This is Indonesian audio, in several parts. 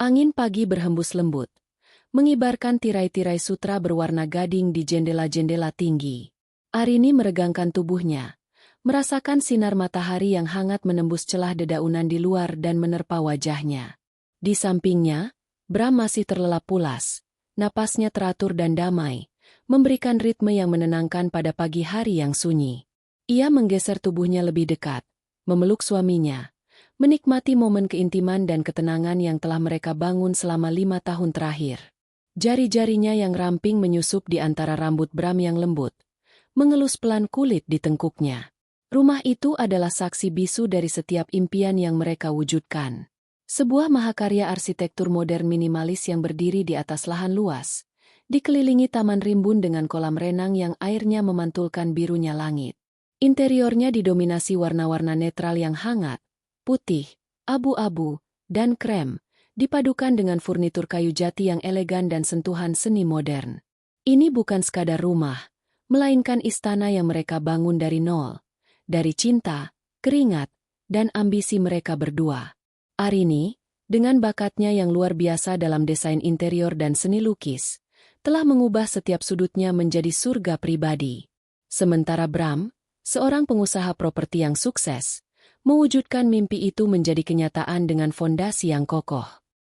Angin pagi berhembus lembut, mengibarkan tirai-tirai sutra berwarna gading di jendela-jendela tinggi. Arini meregangkan tubuhnya, merasakan sinar matahari yang hangat menembus celah dedaunan di luar dan menerpa wajahnya. Di sampingnya, Bram masih terlelap pulas, napasnya teratur dan damai, memberikan ritme yang menenangkan pada pagi hari yang sunyi. Ia menggeser tubuhnya lebih dekat, memeluk suaminya, menikmati momen keintiman dan ketenangan yang telah mereka bangun selama 5 tahun terakhir. Jari-jarinya yang ramping menyusup di antara rambut Bram yang lembut, mengelus pelan kulit di tengkuknya. Rumah itu adalah saksi bisu dari setiap impian yang mereka wujudkan. Sebuah mahakarya arsitektur modern minimalis yang berdiri di atas lahan luas, dikelilingi taman rimbun dengan kolam renang yang airnya memantulkan birunya langit. Interiornya didominasi warna-warna netral yang hangat, putih, abu-abu, dan krem, dipadukan dengan furnitur kayu jati yang elegan dan sentuhan seni modern. Ini bukan sekadar rumah, melainkan istana yang mereka bangun dari nol, dari cinta, keringat, dan ambisi mereka berdua. Arini, dengan bakatnya yang luar biasa dalam desain interior dan seni lukis, telah mengubah setiap sudutnya menjadi surga pribadi. Sementara Bram, seorang pengusaha properti yang sukses, mewujudkan mimpi itu menjadi kenyataan dengan fondasi yang kokoh.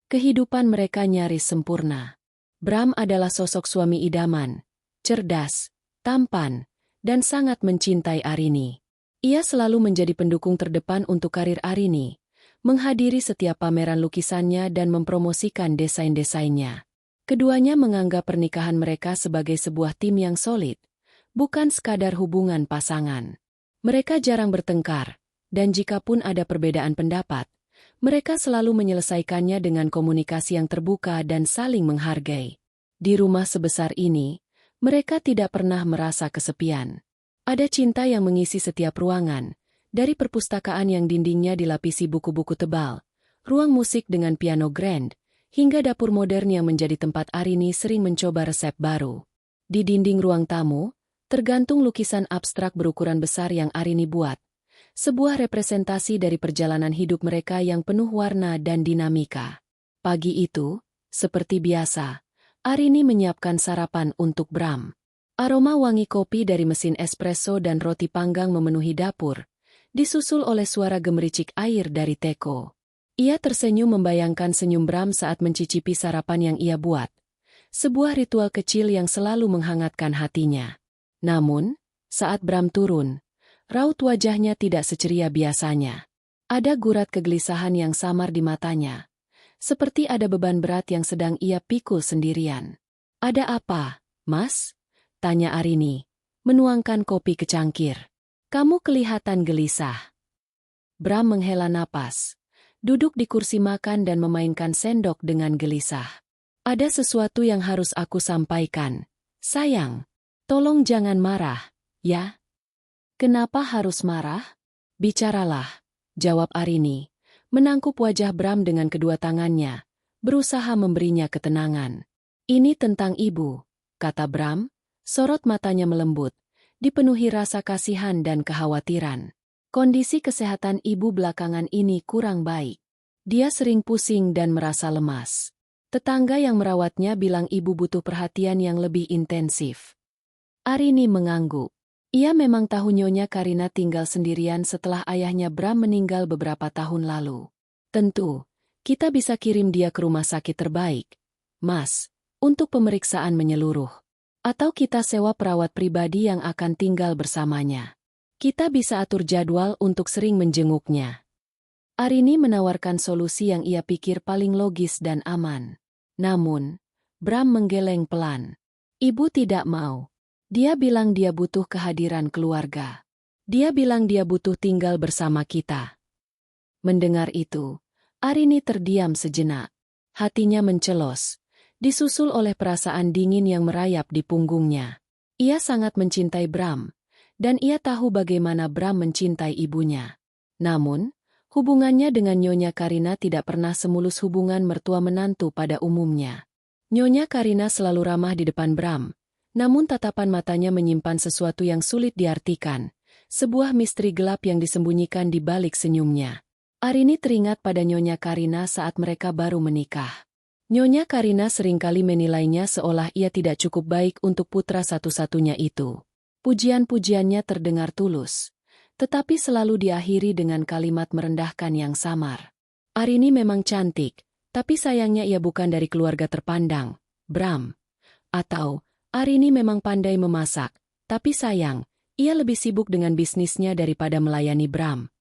Kehidupan mereka nyaris sempurna. Bram adalah sosok suami idaman, cerdas, tampan, dan sangat mencintai Arini. Ia selalu menjadi pendukung terdepan untuk karir Arini, menghadiri setiap pameran lukisannya dan mempromosikan desain-desainnya. Keduanya menganggap pernikahan mereka sebagai sebuah tim yang solid, bukan sekadar hubungan pasangan. Mereka jarang bertengkar, dan jikapun ada perbedaan pendapat, mereka selalu menyelesaikannya dengan komunikasi yang terbuka dan saling menghargai. Di rumah sebesar ini, mereka tidak pernah merasa kesepian. Ada cinta yang mengisi setiap ruangan, dari perpustakaan yang dindingnya dilapisi buku-buku tebal, ruang musik dengan piano grand, hingga dapur modern yang menjadi tempat Arini sering mencoba resep baru. Di dinding ruang tamu, tergantung lukisan abstrak berukuran besar yang Arini buat, sebuah representasi dari perjalanan hidup mereka yang penuh warna dan dinamika. Pagi itu, seperti biasa, Arini menyiapkan sarapan untuk Bram. Aroma wangi kopi dari mesin espresso dan roti panggang memenuhi dapur, disusul oleh suara gemericik air dari teko. Ia tersenyum membayangkan senyum Bram saat mencicipi sarapan yang ia buat, sebuah ritual kecil yang selalu menghangatkan hatinya. Namun, saat Bram turun, raut wajahnya tidak seceria biasanya. Ada gurat kegelisahan yang samar di matanya, seperti ada beban berat yang sedang ia pikul sendirian. "Ada apa, Mas?" tanya Arini, menuangkan kopi ke cangkir. "Kamu kelihatan gelisah." Bram menghela napas, duduk di kursi makan dan memainkan sendok dengan gelisah. "Ada sesuatu yang harus aku sampaikan. Sayang, tolong jangan marah, ya?" "Kenapa harus marah?" "Bicaralah," jawab Arini, menangkup wajah Bram dengan kedua tangannya, berusaha memberinya ketenangan. "Ini tentang ibu," kata Bram, sorot matanya melembut, dipenuhi rasa kasihan dan kekhawatiran. Kondisi kesehatan ibu belakangan ini kurang baik. Dia sering pusing dan merasa lemas. Tetangga yang merawatnya bilang ibu butuh perhatian yang lebih intensif. Arini mengangguk. Ia memang tahu Nyonya Karina tinggal sendirian setelah ayahnya Bram meninggal beberapa tahun lalu. "Tentu, kita bisa kirim dia ke rumah sakit terbaik, Mas, untuk pemeriksaan menyeluruh. Atau kita sewa perawat pribadi yang akan tinggal bersamanya. Kita bisa atur jadwal untuk sering menjenguknya." Arini menawarkan solusi yang ia pikir paling logis dan aman. Namun, Bram menggeleng pelan. "Ibu tidak mau. Dia bilang dia butuh kehadiran keluarga. Dia bilang dia butuh tinggal bersama kita." Mendengar itu, Arini terdiam sejenak. Hatinya mencelos, disusul oleh perasaan dingin yang merayap di punggungnya. Ia sangat mencintai Bram, dan ia tahu bagaimana Bram mencintai ibunya. Namun, hubungannya dengan Nyonya Karina tidak pernah semulus hubungan mertua-menantu pada umumnya. Nyonya Karina selalu ramah di depan Bram, namun tatapan matanya menyimpan sesuatu yang sulit diartikan, sebuah misteri gelap yang disembunyikan di balik senyumnya. Arini teringat pada Nyonya Karina saat mereka baru menikah. Nyonya Karina seringkali menilainya seolah ia tidak cukup baik untuk putra satu-satunya itu. Pujian-pujiannya terdengar tulus, tetapi selalu diakhiri dengan kalimat merendahkan yang samar. Arini memang cantik, tapi sayangnya ia bukan dari keluarga terpandang, Bram. Atau, Arini memang pandai memasak, tapi sayang, ia lebih sibuk dengan bisnisnya daripada melayani Bram.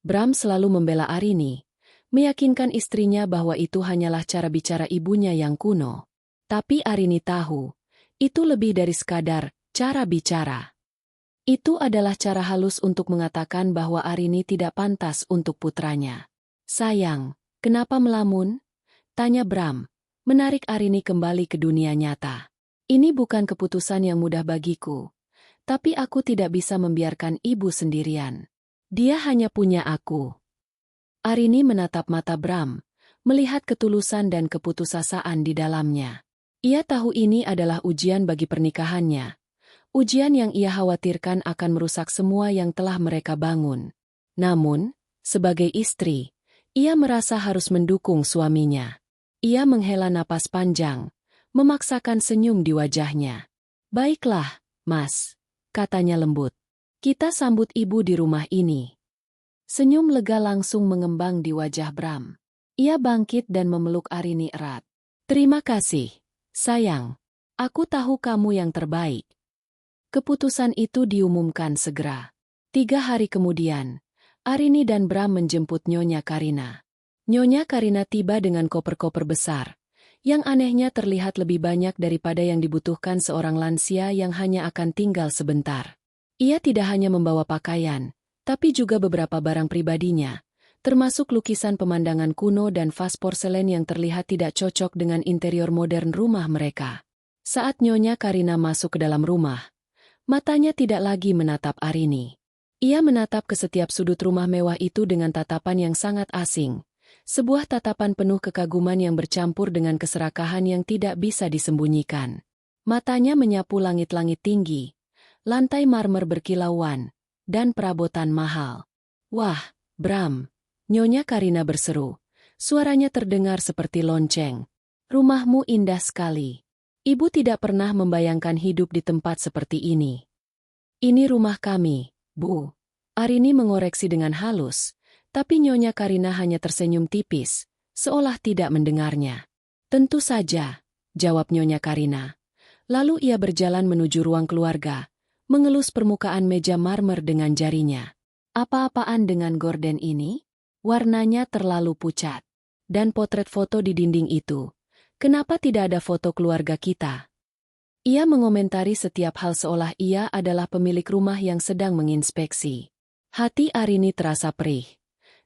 Bram selalu membela Arini, meyakinkan istrinya bahwa itu hanyalah cara bicara ibunya yang kuno. Tapi Arini tahu, itu lebih dari sekadar cara bicara. Itu adalah cara halus untuk mengatakan bahwa Arini tidak pantas untuk putranya. Sayang, kenapa melamun? Tanya Bram, menarik Arini kembali ke dunia nyata. Ini bukan keputusan yang mudah bagiku, tapi aku tidak bisa membiarkan ibu sendirian. Dia hanya punya aku. Arini menatap mata Bram, melihat ketulusan dan keputusasaan di dalamnya. Ia tahu ini adalah ujian bagi pernikahannya. Ujian yang ia khawatirkan akan merusak semua yang telah mereka bangun. Namun, sebagai istri, ia merasa harus mendukung suaminya. Ia menghela napas panjang, memaksakan senyum di wajahnya. "Baiklah, Mas," katanya lembut. "Kita sambut ibu di rumah ini." Senyum lega langsung mengembang di wajah Bram. Ia bangkit dan memeluk Arini erat. "Terima kasih, sayang. Aku tahu kamu yang terbaik." Keputusan itu diumumkan segera. 3 hari kemudian, Arini dan Bram menjemput Nyonya Karina. Nyonya Karina tiba dengan koper-koper besar. Yang anehnya terlihat lebih banyak daripada yang dibutuhkan seorang lansia yang hanya akan tinggal sebentar. Ia tidak hanya membawa pakaian, tapi juga beberapa barang pribadinya, termasuk lukisan pemandangan kuno dan vas porselen yang terlihat tidak cocok dengan interior modern rumah mereka. Saat Nyonya Karina masuk ke dalam rumah, matanya tidak lagi menatap Arini. Ia menatap ke setiap sudut rumah mewah itu dengan tatapan yang sangat asing. Sebuah tatapan penuh kekaguman yang bercampur dengan keserakahan yang tidak bisa disembunyikan. Matanya menyapu langit-langit tinggi, lantai marmer berkilauan, dan perabotan mahal. "Wah, Bram," Nyonya Karina berseru. Suaranya terdengar seperti lonceng. "Rumahmu indah sekali. Ibu tidak pernah membayangkan hidup di tempat seperti ini." "Ini rumah kami, Bu." Arini mengoreksi dengan halus. Tapi Nyonya Karina hanya tersenyum tipis, seolah tidak mendengarnya. "Tentu saja," jawab Nyonya Karina. Lalu ia berjalan menuju ruang keluarga, mengelus permukaan meja marmer dengan jarinya. "Apa-apaan dengan gorden ini? Warnanya terlalu pucat. Dan potret foto di dinding itu. Kenapa tidak ada foto keluarga kita?" Ia mengomentari setiap hal seolah ia adalah pemilik rumah yang sedang menginspeksi. Hati Arini terasa perih.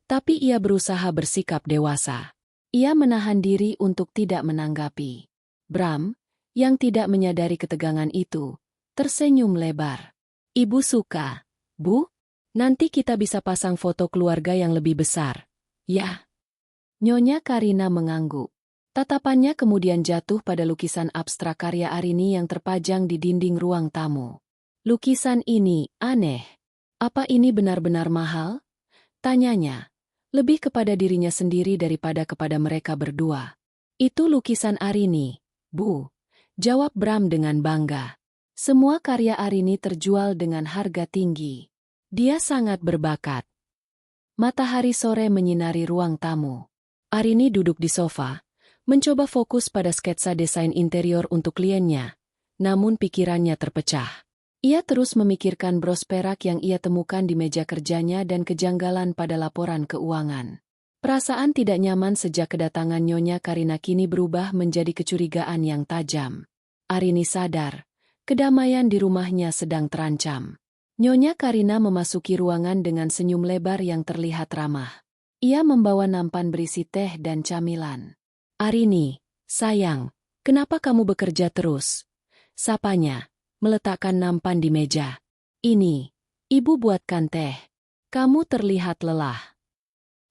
Tapi ia berusaha bersikap dewasa. Ia menahan diri untuk tidak menanggapi. Bram, yang tidak menyadari ketegangan itu, tersenyum lebar. "Ibu suka, Bu? Nanti kita bisa pasang foto keluarga yang lebih besar." "Ya." Nyonya Karina mengangguk. Tatapannya kemudian jatuh pada lukisan abstrak karya Arini yang terpajang di dinding ruang tamu. "Lukisan ini aneh. Apa ini benar-benar mahal?" tanyanya. Lebih kepada dirinya sendiri daripada kepada mereka berdua. "Itu lukisan Arini, Bu," jawab Bram dengan bangga. Semua karya Arini terjual dengan harga tinggi. Dia sangat berbakat. Matahari sore menyinari ruang tamu. Arini duduk di sofa, mencoba fokus pada sketsa desain interior untuk kliennya, namun pikirannya terpecah. Ia terus memikirkan bros perak yang ia temukan di meja kerjanya dan kejanggalan pada laporan keuangan. Perasaan tidak nyaman sejak kedatangan Nyonya Karina kini berubah menjadi kecurigaan yang tajam. Arini sadar, kedamaian di rumahnya sedang terancam. Nyonya Karina memasuki ruangan dengan senyum lebar yang terlihat ramah. Ia membawa nampan berisi teh dan camilan. "Arini, sayang, kenapa kamu bekerja terus?" sapanya, meletakkan nampan di meja. "Ini, Ibu buatkan teh. Kamu terlihat lelah."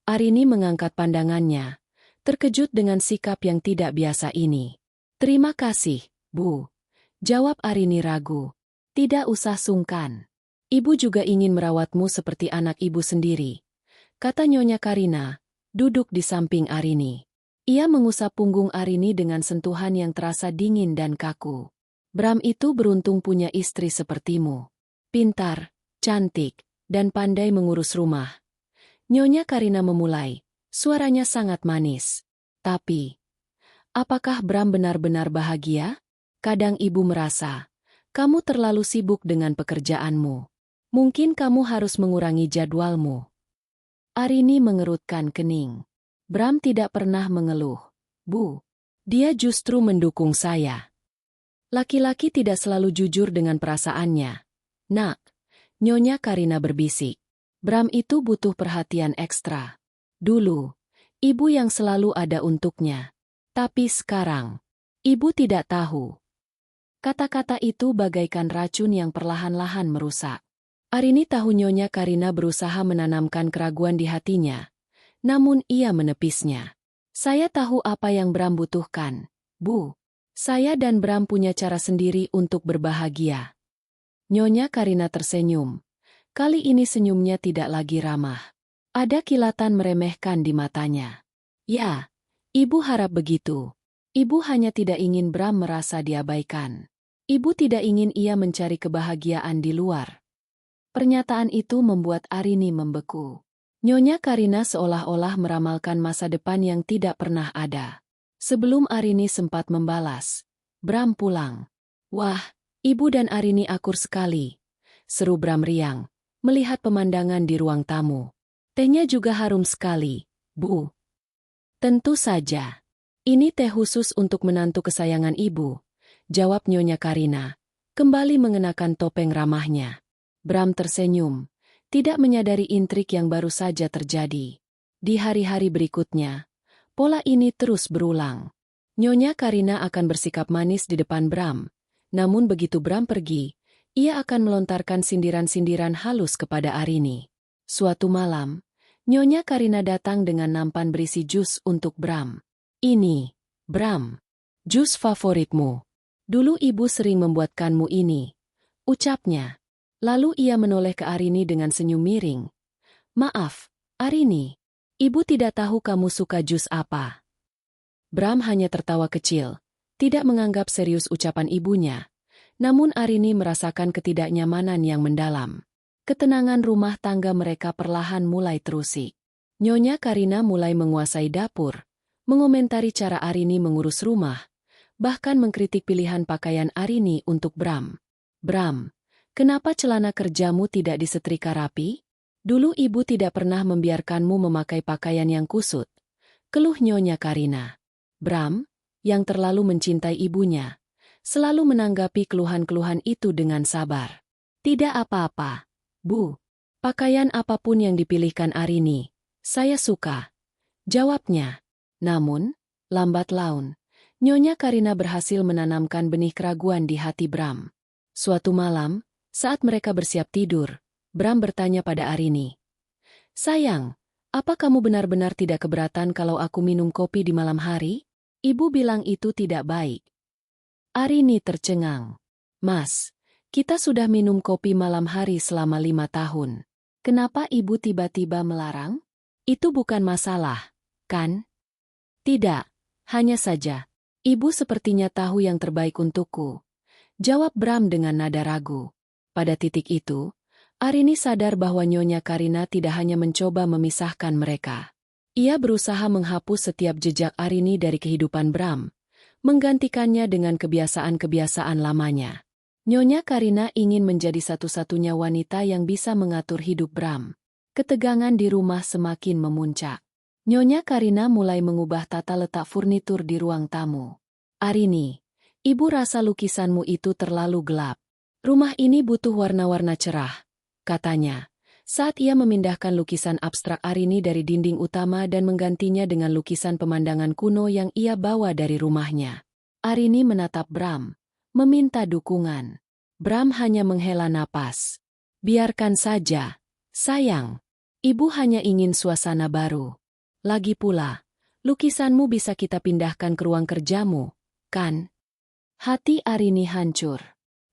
Arini mengangkat pandangannya, terkejut dengan sikap yang tidak biasa ini. "Terima kasih, Bu," jawab Arini ragu. "Tidak usah sungkan. Ibu juga ingin merawatmu seperti anak ibu sendiri. kata Nyonya Karina, duduk di samping Arini. Ia mengusap punggung Arini dengan sentuhan yang terasa dingin dan kaku. Bram itu beruntung punya istri sepertimu. Pintar, cantik, dan pandai mengurus rumah. Nyonya Karina memulai, suaranya sangat manis. Tapi, apakah Bram benar-benar bahagia? Kadang ibu merasa, kamu terlalu sibuk dengan pekerjaanmu. Mungkin kamu harus mengurangi jadwalmu. Arini mengerutkan kening. Bram tidak pernah mengeluh. Bu, dia justru mendukung saya. Laki-laki tidak selalu jujur dengan perasaannya. Nak, Nyonya Karina berbisik. Bram itu butuh perhatian ekstra. Dulu, ibu yang selalu ada untuknya. Tapi sekarang, ibu tidak tahu. Kata-kata itu bagaikan racun yang perlahan-lahan merusak. Arini tahu Nyonya Karina berusaha menanamkan keraguan di hatinya. Namun ia menepisnya. Saya tahu apa yang Bram butuhkan, Bu. Saya dan Bram punya cara sendiri untuk berbahagia. Nyonya Karina tersenyum. Kali ini senyumnya tidak lagi ramah. Ada kilatan meremehkan di matanya. Ya, ibu harap begitu. Ibu hanya tidak ingin Bram merasa diabaikan. Ibu tidak ingin ia mencari kebahagiaan di luar. Pernyataan itu membuat Arini membeku. Nyonya Karina seolah-olah meramalkan masa depan yang tidak pernah ada. Sebelum Arini sempat membalas, Bram pulang. Wah, ibu dan Arini akur sekali, seru Bram riang, melihat pemandangan di ruang tamu. Tehnya juga harum sekali, Bu. Tentu saja. Ini teh khusus untuk menantu kesayangan ibu, jawab Nyonya Karina, kembali mengenakan topeng ramahnya. Bram tersenyum. Tidak menyadari intrik yang baru saja terjadi. Di hari-hari berikutnya, pola ini terus berulang. Nyonya Karina akan bersikap manis di depan Bram. Namun begitu Bram pergi, ia akan melontarkan sindiran-sindiran halus kepada Arini. Suatu malam, Nyonya Karina datang dengan nampan berisi jus untuk Bram. Ini, Bram, jus favoritmu. Dulu ibu sering membuatkanmu ini, ucapnya. Lalu ia menoleh ke Arini dengan senyum miring. Maaf, Arini. Ibu tidak tahu kamu suka jus apa. Bram hanya tertawa kecil, tidak menganggap serius ucapan ibunya. Namun Arini merasakan ketidaknyamanan yang mendalam. Ketenangan rumah tangga mereka perlahan mulai terusik. Nyonya Karina mulai menguasai dapur, mengomentari cara Arini mengurus rumah, bahkan mengkritik pilihan pakaian Arini untuk Bram. Bram, kenapa celana kerjamu tidak disetrika rapi? Dulu ibu tidak pernah membiarkanmu memakai pakaian yang kusut. Keluh Nyonya Karina. Bram, yang terlalu mencintai ibunya, selalu menanggapi keluhan-keluhan itu dengan sabar. Tidak apa-apa, Bu. Pakaian apapun yang dipilihkan Arini, saya suka. Jawabnya. Namun, lambat laun, Nyonya Karina berhasil menanamkan benih keraguan di hati Bram. Suatu malam, saat mereka bersiap tidur, Bram bertanya pada Arini. Sayang, apa kamu benar-benar tidak keberatan kalau aku minum kopi di malam hari? Ibu bilang itu tidak baik. Arini tercengang. Mas, kita sudah minum kopi malam hari selama 5 tahun. Kenapa ibu tiba-tiba melarang? Itu bukan masalah, kan? Tidak, hanya saja. Ibu sepertinya tahu yang terbaik untukku. Jawab Bram dengan nada ragu. Pada titik itu, Arini sadar bahwa Nyonya Karina tidak hanya mencoba memisahkan mereka. Ia berusaha menghapus setiap jejak Arini dari kehidupan Bram, menggantikannya dengan kebiasaan-kebiasaan lamanya. Nyonya Karina ingin menjadi satu-satunya wanita yang bisa mengatur hidup Bram. Ketegangan di rumah semakin memuncak. Nyonya Karina mulai mengubah tata letak furnitur di ruang tamu. Arini, ibu rasa lukisanmu itu terlalu gelap. Rumah ini butuh warna-warna cerah, katanya, saat ia memindahkan lukisan abstrak Arini dari dinding utama dan menggantinya dengan lukisan pemandangan kuno yang ia bawa dari rumahnya. Arini menatap Bram, meminta dukungan. Bram hanya menghela napas. Biarkan saja, sayang. Ibu hanya ingin suasana baru. Lagi pula, lukisanmu bisa kita pindahkan ke ruang kerjamu, kan? Hati Arini hancur.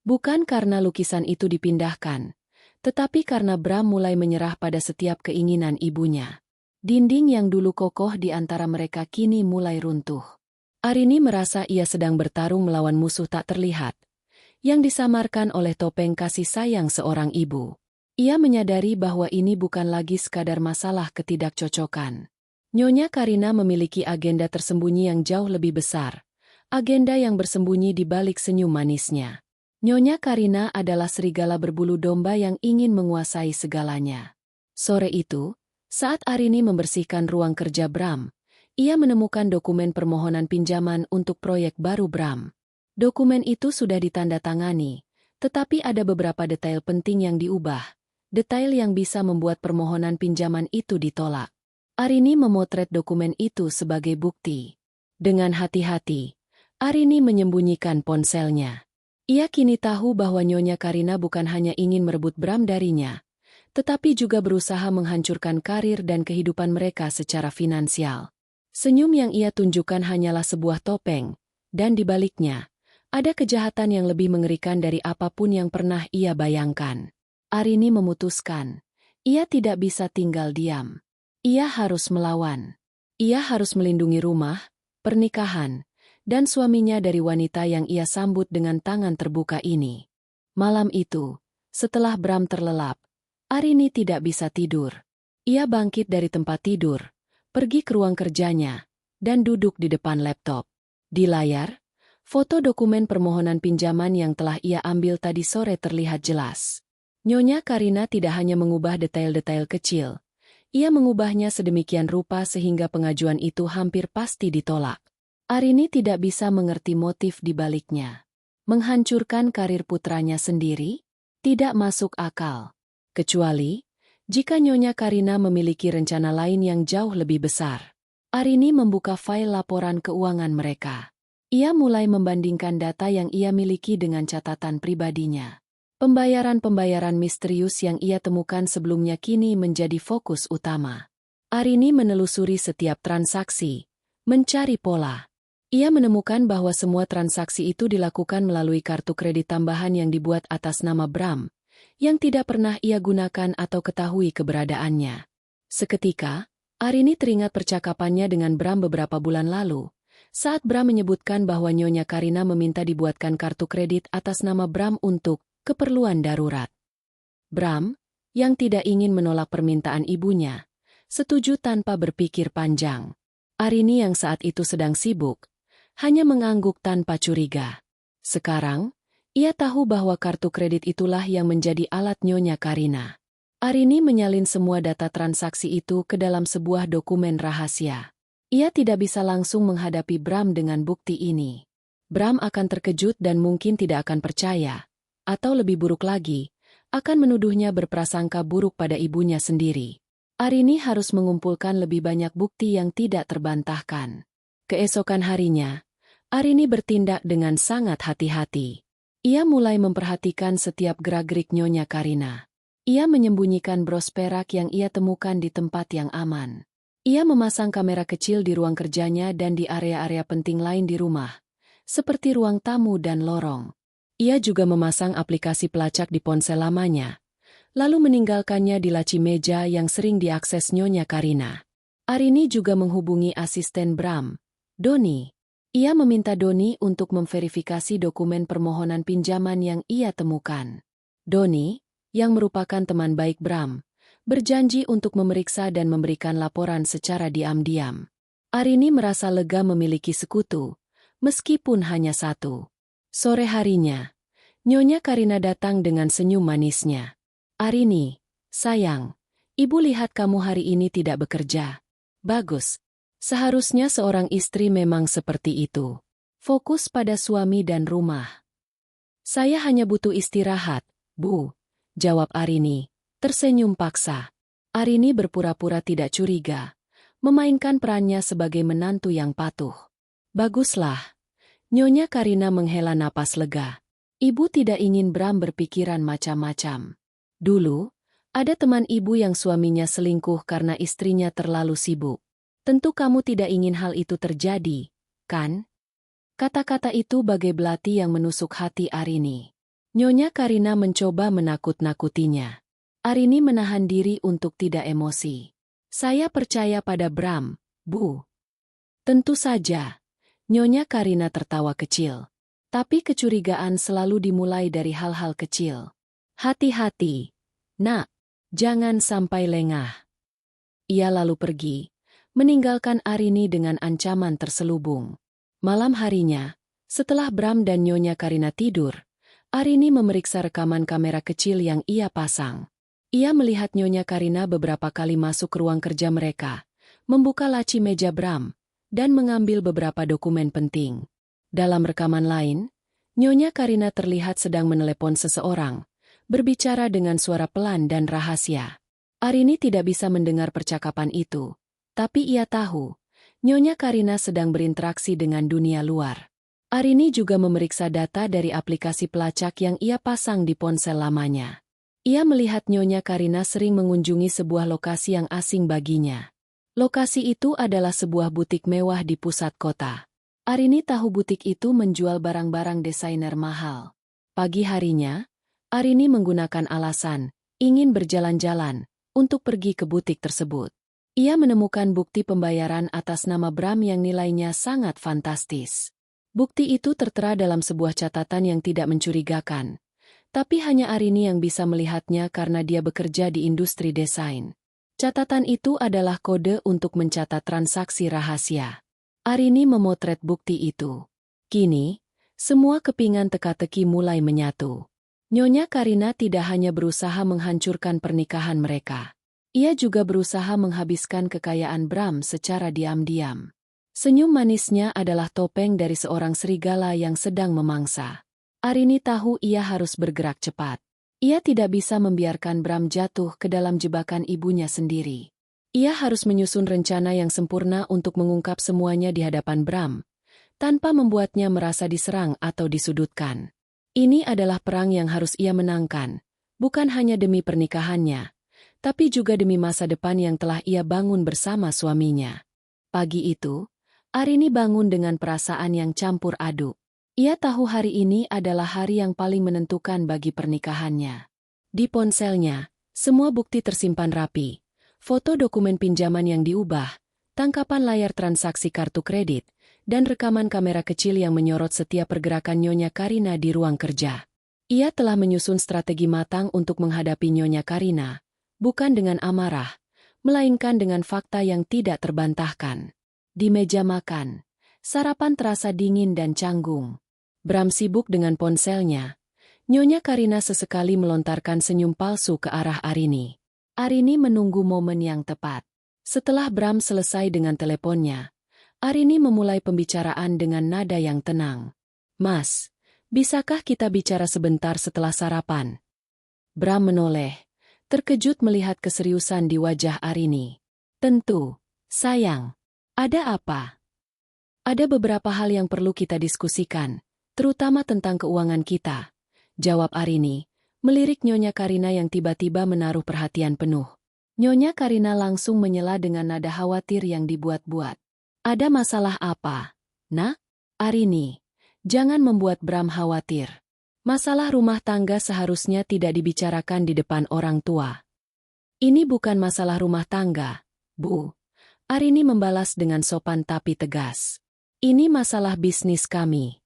Bukan karena lukisan itu dipindahkan, Tetapi karena Bram mulai menyerah pada setiap keinginan ibunya, dinding yang dulu kokoh di antara mereka kini mulai runtuh. Arini merasa ia sedang bertarung melawan musuh tak terlihat, yang disamarkan oleh topeng kasih sayang seorang ibu. Ia menyadari bahwa ini bukan lagi sekadar masalah ketidakcocokan. Nyonya Karina memiliki agenda tersembunyi yang jauh lebih besar, agenda yang bersembunyi di balik senyum manisnya. Nyonya Karina adalah serigala berbulu domba yang ingin menguasai segalanya. Sore itu, saat Arini membersihkan ruang kerja Bram, ia menemukan dokumen permohonan pinjaman untuk proyek baru Bram. Dokumen itu sudah ditandatangani, tetapi ada beberapa detail penting yang diubah, detail yang bisa membuat permohonan pinjaman itu ditolak. Arini memotret dokumen itu sebagai bukti. Dengan hati-hati, Arini menyembunyikan ponselnya. Ia kini tahu bahwa Nyonya Karina bukan hanya ingin merebut Bram darinya, tetapi juga berusaha menghancurkan karir dan kehidupan mereka secara finansial. Senyum yang ia tunjukkan hanyalah sebuah topeng, dan di baliknya, ada kejahatan yang lebih mengerikan dari apapun yang pernah ia bayangkan. Arini memutuskan, ia tidak bisa tinggal diam. Ia harus melawan. Ia harus melindungi rumah, pernikahan, dan suaminya dari wanita yang ia sambut dengan tangan terbuka ini. Malam itu, setelah Bram terlelap, Arini tidak bisa tidur. Ia bangkit dari tempat tidur, pergi ke ruang kerjanya, dan duduk di depan laptop. Di layar, foto dokumen permohonan pinjaman yang telah ia ambil tadi sore terlihat jelas. Nyonya Karina tidak hanya mengubah detail-detail kecil, ia mengubahnya sedemikian rupa sehingga pengajuan itu hampir pasti ditolak. Arini tidak bisa mengerti motif di baliknya. Menghancurkan karir putranya sendiri? Tidak masuk akal. Kecuali, jika Nyonya Karina memiliki rencana lain yang jauh lebih besar. Arini membuka fail laporan keuangan mereka. Ia mulai membandingkan data yang ia miliki dengan catatan pribadinya. Pembayaran-pembayaran misterius yang ia temukan sebelumnya kini menjadi fokus utama. Arini menelusuri setiap transaksi, mencari pola. Ia menemukan bahwa semua transaksi itu dilakukan melalui kartu kredit tambahan yang dibuat atas nama Bram, yang tidak pernah ia gunakan atau ketahui keberadaannya. Seketika, Arini teringat percakapannya dengan Bram beberapa bulan lalu, saat Bram menyebutkan bahwa Nyonya Karina meminta dibuatkan kartu kredit atas nama Bram untuk keperluan darurat. Bram, yang tidak ingin menolak permintaan ibunya, setuju tanpa berpikir panjang. Arini yang saat itu sedang sibuk, hanya mengangguk tanpa curiga. Sekarang, ia tahu bahwa kartu kredit itulah yang menjadi alat Nyonya Karina. Arini menyalin semua data transaksi itu ke dalam sebuah dokumen rahasia. Ia tidak bisa langsung menghadapi Bram dengan bukti ini. Bram akan terkejut dan mungkin tidak akan percaya, atau lebih buruk lagi, akan menuduhnya berprasangka buruk pada ibunya sendiri. Arini harus mengumpulkan lebih banyak bukti yang tidak terbantahkan. Keesokan harinya, Arini bertindak dengan sangat hati-hati. Ia mulai memperhatikan setiap gerak-gerik Nyonya Karina. Ia menyembunyikan bros perak yang ia temukan di tempat yang aman. Ia memasang kamera kecil di ruang kerjanya dan di area-area penting lain di rumah, seperti ruang tamu dan lorong. Ia juga memasang aplikasi pelacak di ponsel lamanya, lalu meninggalkannya di laci meja yang sering diakses Nyonya Karina. Arini juga menghubungi asisten Bram, Doni. Ia meminta Doni untuk memverifikasi dokumen permohonan pinjaman yang ia temukan. Doni, yang merupakan teman baik Bram, berjanji untuk memeriksa dan memberikan laporan secara diam-diam. Arini merasa lega memiliki sekutu, meskipun hanya satu. Sore harinya, Nyonya Karina datang dengan senyum manisnya. Arini, sayang, ibu lihat kamu hari ini tidak bekerja. Bagus. Seharusnya seorang istri memang seperti itu. Fokus pada suami dan rumah. Saya hanya butuh istirahat, Bu, jawab Arini, tersenyum paksa. Arini berpura-pura tidak curiga, memainkan perannya sebagai menantu yang patuh. Baguslah. Nyonya Karina menghela napas lega. Ibu tidak ingin Bram berpikiran macam-macam. Dulu, ada teman ibu yang suaminya selingkuh karena istrinya terlalu sibuk. Tentu kamu tidak ingin hal itu terjadi, kan? Kata-kata itu bagai belati yang menusuk hati Arini. Nyonya Karina mencoba menakut-nakutinya. Arini menahan diri untuk tidak emosi. Saya percaya pada Bram, Bu. Tentu saja. Nyonya Karina tertawa kecil. Tapi kecurigaan selalu dimulai dari hal-hal kecil. Hati-hati, nak. Jangan sampai lengah. Ia lalu pergi, meninggalkan Arini dengan ancaman terselubung. Malam harinya, setelah Bram dan Nyonya Karina tidur, Arini memeriksa rekaman kamera kecil yang ia pasang. Ia melihat Nyonya Karina beberapa kali masuk ke ruang kerja mereka, membuka laci meja Bram, dan mengambil beberapa dokumen penting. Dalam rekaman lain, Nyonya Karina terlihat sedang menelepon seseorang, berbicara dengan suara pelan dan rahasia. Arini tidak bisa mendengar percakapan itu, tapi ia tahu, Nyonya Karina sedang berinteraksi dengan dunia luar. Arini juga memeriksa data dari aplikasi pelacak yang ia pasang di ponsel lamanya. Ia melihat Nyonya Karina sering mengunjungi sebuah lokasi yang asing baginya. Lokasi itu adalah sebuah butik mewah di pusat kota. Arini tahu butik itu menjual barang-barang desainer mahal. Pagi harinya, Arini menggunakan alasan, ingin berjalan-jalan, untuk pergi ke butik tersebut. Ia menemukan bukti pembayaran atas nama Bram yang nilainya sangat fantastis. Bukti itu tertera dalam sebuah catatan yang tidak mencurigakan. Tapi hanya Arini yang bisa melihatnya karena dia bekerja di industri desain. Catatan itu adalah kode untuk mencatat transaksi rahasia. Arini memotret bukti itu. Kini, semua kepingan teka-teki mulai menyatu. Nyonya Karina tidak hanya berusaha menghancurkan pernikahan mereka. Ia juga berusaha menghabiskan kekayaan Bram secara diam-diam. Senyum manisnya adalah topeng dari seorang serigala yang sedang memangsa. Arini tahu ia harus bergerak cepat. Ia tidak bisa membiarkan Bram jatuh ke dalam jebakan ibunya sendiri. Ia harus menyusun rencana yang sempurna untuk mengungkap semuanya di hadapan Bram, tanpa membuatnya merasa diserang atau disudutkan. Ini adalah perang yang harus ia menangkan, bukan hanya demi pernikahannya, tapi juga demi masa depan yang telah ia bangun bersama suaminya. Pagi itu, Arini bangun dengan perasaan yang campur aduk. Ia tahu hari ini adalah hari yang paling menentukan bagi pernikahannya. Di ponselnya, semua bukti tersimpan rapi. Foto dokumen pinjaman yang diubah, tangkapan layar transaksi kartu kredit, dan rekaman kamera kecil yang menyorot setiap pergerakan Nyonya Karina di ruang kerja. Ia telah menyusun strategi matang untuk menghadapi Nyonya Karina, bukan dengan amarah, melainkan dengan fakta yang tidak terbantahkan. Di meja makan, sarapan terasa dingin dan canggung. Bram sibuk dengan ponselnya. Nyonya Karina sesekali melontarkan senyum palsu ke arah Arini. Arini menunggu momen yang tepat. Setelah Bram selesai dengan teleponnya, Arini memulai pembicaraan dengan nada yang tenang. "Mas, bisakah kita bicara sebentar setelah sarapan?" Bram menoleh, terkejut melihat keseriusan di wajah Arini. "Tentu, sayang. Ada apa?" "Ada beberapa hal yang perlu kita diskusikan, terutama tentang keuangan kita," jawab Arini, melirik Nyonya Karina yang tiba-tiba menaruh perhatian penuh. Nyonya Karina langsung menyela dengan nada khawatir yang dibuat-buat. "Ada masalah apa, Nak?" "Arini, jangan membuat Bram khawatir. Masalah rumah tangga seharusnya tidak dibicarakan di depan orang tua." "Ini bukan masalah rumah tangga, Bu," Arini membalas dengan sopan tapi tegas. "Ini masalah bisnis kami."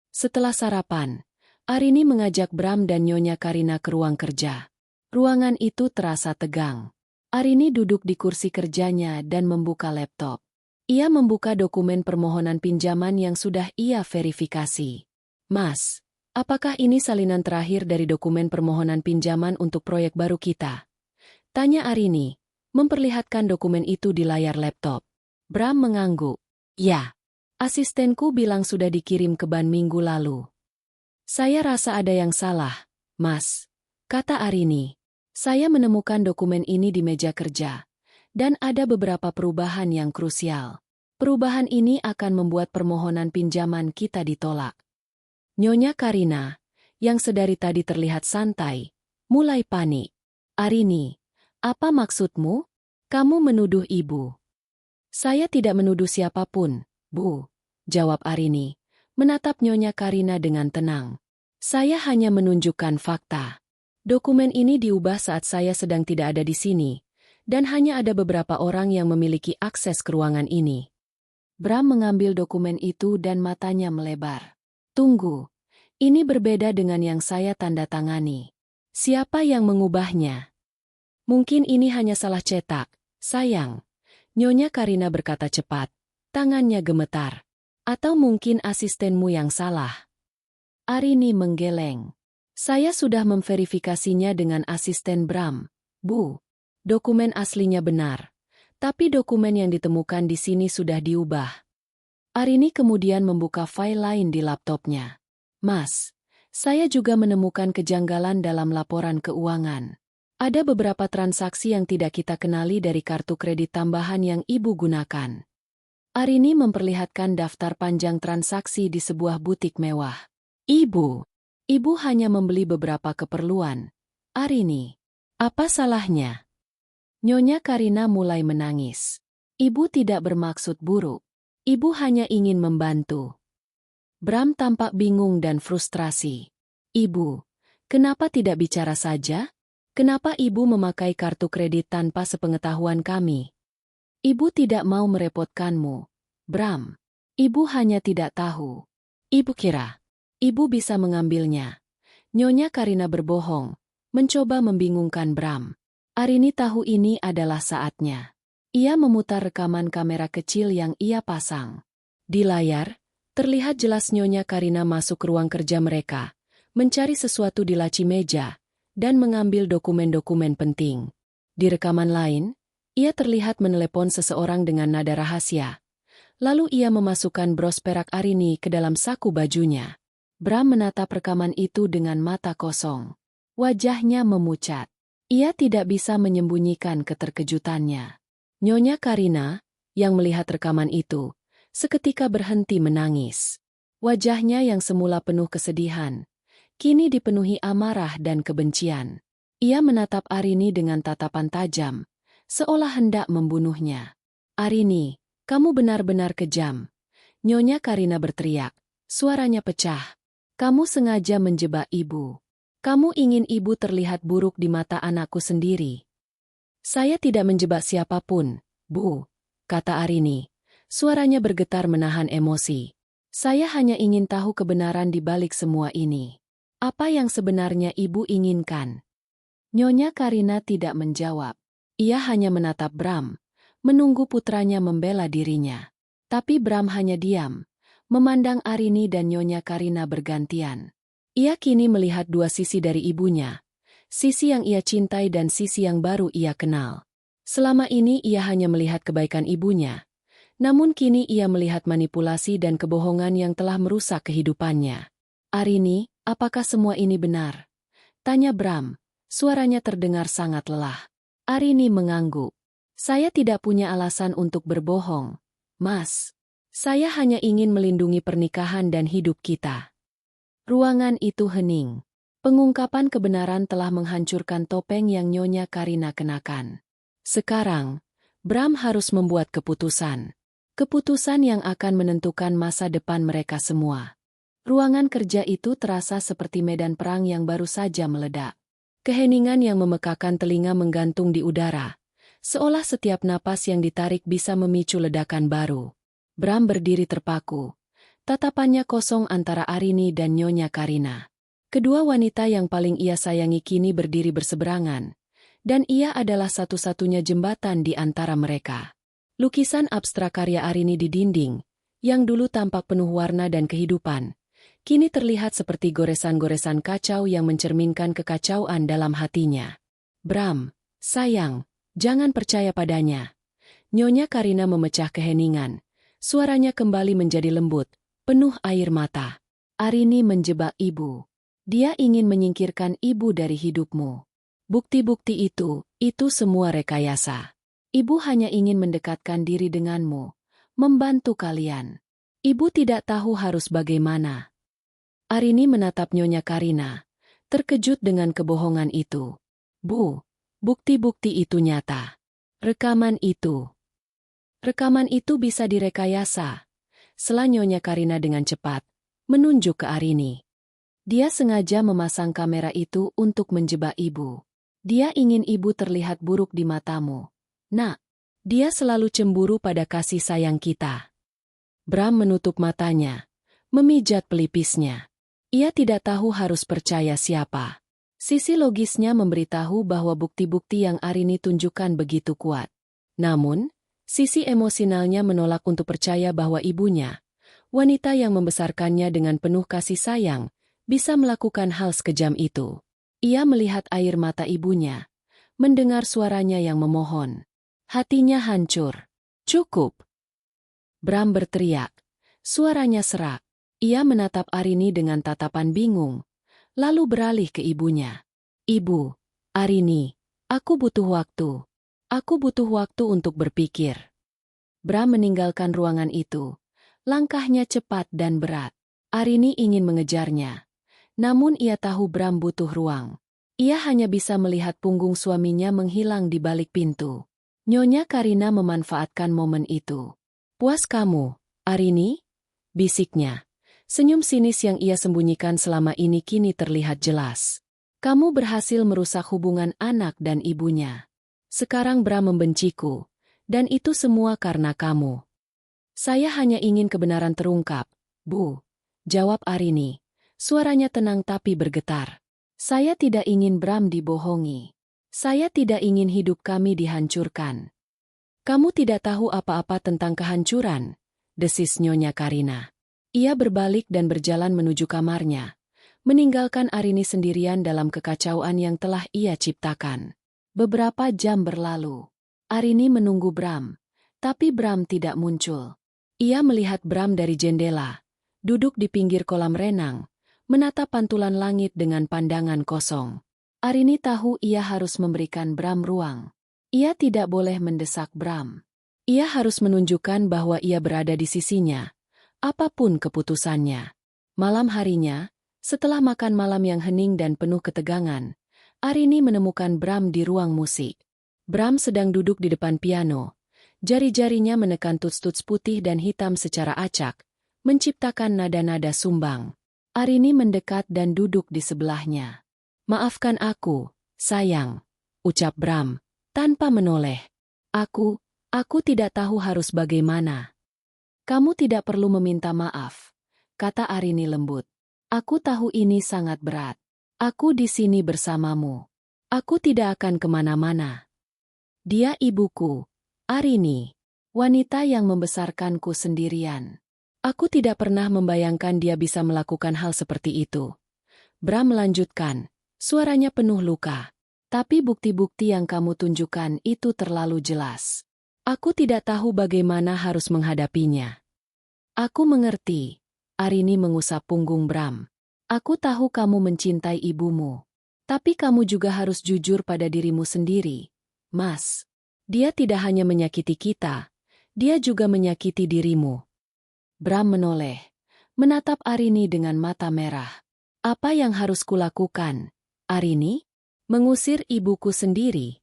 Setelah sarapan, Arini mengajak Bram dan Nyonya Karina ke ruang kerja. Ruangan itu terasa tegang. Arini duduk di kursi kerjanya dan membuka laptop. Ia membuka dokumen permohonan pinjaman yang sudah ia verifikasi. "Mas, apakah ini salinan terakhir dari dokumen permohonan pinjaman untuk proyek baru kita?" tanya Arini, memperlihatkan dokumen itu di layar laptop. Bram mengangguk. "Ya. Asistenku bilang sudah dikirim ke Ban minggu lalu." "Saya rasa ada yang salah, Mas," kata Arini. "Saya menemukan dokumen ini di meja kerja, dan ada beberapa perubahan yang krusial. Perubahan ini akan membuat permohonan pinjaman kita ditolak." Nyonya Karina, yang sedari tadi terlihat santai, mulai panik. "Arini, apa maksudmu? Kamu menuduh ibu?" "Saya tidak menuduh siapapun, Bu," jawab Arini, menatap Nyonya Karina dengan tenang. "Saya hanya menunjukkan fakta." Dokumen ini diubah saat saya sedang tidak ada di sini, dan hanya ada beberapa orang yang memiliki akses ke ruangan ini. Bram mengambil dokumen itu dan matanya melebar. Tunggu, ini berbeda dengan yang saya tanda tangani. Siapa yang mengubahnya? Mungkin ini hanya salah cetak, sayang. Nyonya Karina berkata cepat, tangannya gemetar. Atau mungkin asistenmu yang salah. Arini menggeleng. Saya sudah memverifikasinya dengan asisten Bram, Bu. Dokumen aslinya benar. Tapi dokumen yang ditemukan di sini sudah diubah. Arini kemudian membuka file lain di laptopnya. Mas, saya juga menemukan kejanggalan dalam laporan keuangan. Ada beberapa transaksi yang tidak kita kenali dari kartu kredit tambahan yang Ibu gunakan. Arini memperlihatkan daftar panjang transaksi di sebuah butik mewah. Ibu hanya membeli beberapa keperluan. Arini, apa salahnya? Nyonya Karina mulai menangis. Ibu tidak bermaksud buruk. Ibu hanya ingin membantu. Bram tampak bingung dan frustrasi. Ibu, kenapa tidak bicara saja? Kenapa ibu memakai kartu kredit tanpa sepengetahuan kami? Ibu tidak mau merepotkanmu, Bram. Ibu hanya tidak tahu. Ibu kira ibu bisa mengambilnya. Nyonya Karina berbohong, mencoba membingungkan Bram. Arini tahu ini adalah saatnya. Ia memutar rekaman kamera kecil yang ia pasang. Di layar, terlihat jelas Nyonya Karina masuk ke ruang kerja mereka, mencari sesuatu di laci meja, dan mengambil dokumen-dokumen penting. Di rekaman lain, ia terlihat menelepon seseorang dengan nada rahasia. Lalu ia memasukkan bros perak Arini ke dalam saku bajunya. Bram menatap rekaman itu dengan mata kosong. Wajahnya memucat. Ia tidak bisa menyembunyikan keterkejutannya. Nyonya Karina, yang melihat rekaman itu, seketika berhenti menangis. Wajahnya yang semula penuh kesedihan, kini dipenuhi amarah dan kebencian. Ia menatap Arini dengan tatapan tajam, seolah hendak membunuhnya. Arini, kamu benar-benar kejam. Nyonya Karina berteriak, suaranya pecah. Kamu sengaja menjebak ibu. Kamu ingin ibu terlihat buruk di mata anakku sendiri. Saya tidak menjebak siapapun, Bu, kata Arini. Suaranya bergetar menahan emosi. Saya hanya ingin tahu kebenaran di balik semua ini. Apa yang sebenarnya ibu inginkan? Nyonya Karina tidak menjawab. Ia hanya menatap Bram, menunggu putranya membela dirinya. Tapi Bram hanya diam, memandang Arini dan Nyonya Karina bergantian. Ia kini melihat dua sisi dari ibunya, sisi yang ia cintai dan sisi yang baru ia kenal. Selama ini ia hanya melihat kebaikan ibunya, namun kini ia melihat manipulasi dan kebohongan yang telah merusak kehidupannya. Arini, apakah semua ini benar? Tanya Bram, suaranya terdengar sangat lelah. Arini mengangguk. Saya tidak punya alasan untuk berbohong, Mas. Saya hanya ingin melindungi pernikahan dan hidup kita. Ruangan itu hening. Pengungkapan kebenaran telah menghancurkan topeng yang Nyonya Karina kenakan. Sekarang, Bram harus membuat keputusan. Keputusan yang akan menentukan masa depan mereka semua. Ruangan kerja itu terasa seperti medan perang yang baru saja meledak. Keheningan yang memekakan telinga menggantung di udara, seolah setiap napas yang ditarik bisa memicu ledakan baru. Bram berdiri terpaku. Tatapannya kosong antara Arini dan Nyonya Karina. Kedua wanita yang paling ia sayangi kini berdiri berseberangan, dan ia adalah satu-satunya jembatan di antara mereka. Lukisan abstrak karya Arini di dinding, yang dulu tampak penuh warna dan kehidupan, kini terlihat seperti goresan-goresan kacau yang mencerminkan kekacauan dalam hatinya. Bram, sayang, jangan percaya padanya. Nyonya Karina memecah keheningan. Suaranya kembali menjadi lembut, penuh air mata. Arini menjebak ibu. Dia ingin menyingkirkan ibu dari hidupmu. Bukti-bukti itu semua rekayasa. Ibu hanya ingin mendekatkan diri denganmu, membantu kalian. Ibu tidak tahu harus bagaimana. Arini menatap Nyonya Karina, terkejut dengan kebohongan itu. Bu, bukti-bukti itu nyata. Rekaman itu bisa direkayasa. Sela Nyonya Karina dengan cepat, menunjuk ke Arini. Dia sengaja memasang kamera itu untuk menjebak ibu. Dia ingin ibu terlihat buruk di matamu. Nak, dia selalu cemburu pada kasih sayang kita. Bram menutup matanya, memijat pelipisnya. Ia tidak tahu harus percaya siapa. Sisi logisnya memberitahu bahwa bukti-bukti yang Arini tunjukkan begitu kuat. Namun, sisi emosionalnya menolak untuk percaya bahwa ibunya, wanita yang membesarkannya dengan penuh kasih sayang, bisa melakukan hal sekejam itu. Ia melihat air mata ibunya, mendengar suaranya yang memohon. Hatinya hancur. Cukup! Bram berteriak. Suaranya serak. Ia menatap Arini dengan tatapan bingung, lalu beralih ke ibunya. Ibu, Arini, aku butuh waktu. Aku butuh waktu untuk berpikir. Bram meninggalkan ruangan itu. Langkahnya cepat dan berat. Arini ingin mengejarnya. Namun ia tahu Bram butuh ruang. Ia hanya bisa melihat punggung suaminya menghilang di balik pintu. Nyonya Karina memanfaatkan momen itu. Puas kamu, Arini? Bisiknya. Senyum sinis yang ia sembunyikan selama ini kini terlihat jelas. Kamu berhasil merusak hubungan anak dan ibunya. Sekarang Bram membenciku, dan itu semua karena kamu. Saya hanya ingin kebenaran terungkap, Bu. Jawab Arini. Suaranya tenang tapi bergetar. Saya tidak ingin Bram dibohongi. Saya tidak ingin hidup kami dihancurkan. Kamu tidak tahu apa-apa tentang kehancuran, desis Nyonya Karina. Ia berbalik dan berjalan menuju kamarnya, meninggalkan Arini sendirian dalam kekacauan yang telah ia ciptakan. Beberapa jam berlalu. Arini menunggu Bram, tapi Bram tidak muncul. Ia melihat Bram dari jendela, duduk di pinggir kolam renang, menatap pantulan langit dengan pandangan kosong. Arini tahu ia harus memberikan Bram ruang. Ia tidak boleh mendesak Bram. Ia harus menunjukkan bahwa ia berada di sisinya, apapun keputusannya. Malam harinya, setelah makan malam yang hening dan penuh ketegangan, Arini menemukan Bram di ruang musik. Bram sedang duduk di depan piano. Jari-jarinya menekan tuts-tuts putih dan hitam secara acak, menciptakan nada-nada sumbang. Arini mendekat dan duduk di sebelahnya. Maafkan aku, sayang, ucap Bram, tanpa menoleh. Aku tidak tahu harus bagaimana. Kamu tidak perlu meminta maaf, kata Arini lembut. Aku tahu ini sangat berat. Aku di sini bersamamu. Aku tidak akan kemana-mana. Dia ibuku, Arini, wanita yang membesarkanku sendirian. Aku tidak pernah membayangkan dia bisa melakukan hal seperti itu. Bram melanjutkan, suaranya penuh luka. Tapi bukti-bukti yang kamu tunjukkan itu terlalu jelas. Aku tidak tahu bagaimana harus menghadapinya. Aku mengerti. Arini mengusap punggung Bram. Aku tahu kamu mencintai ibumu. Tapi kamu juga harus jujur pada dirimu sendiri. Mas, dia tidak hanya menyakiti kita, dia juga menyakiti dirimu. Bram menoleh, menatap Arini dengan mata merah. Apa yang harus kulakukan, Arini? Mengusir ibuku sendiri.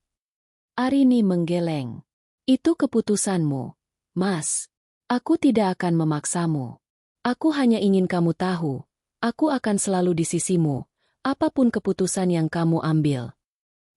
Arini menggeleng. Itu keputusanmu, Mas. Aku tidak akan memaksamu. Aku hanya ingin kamu tahu, aku akan selalu di sisimu, apapun keputusan yang kamu ambil.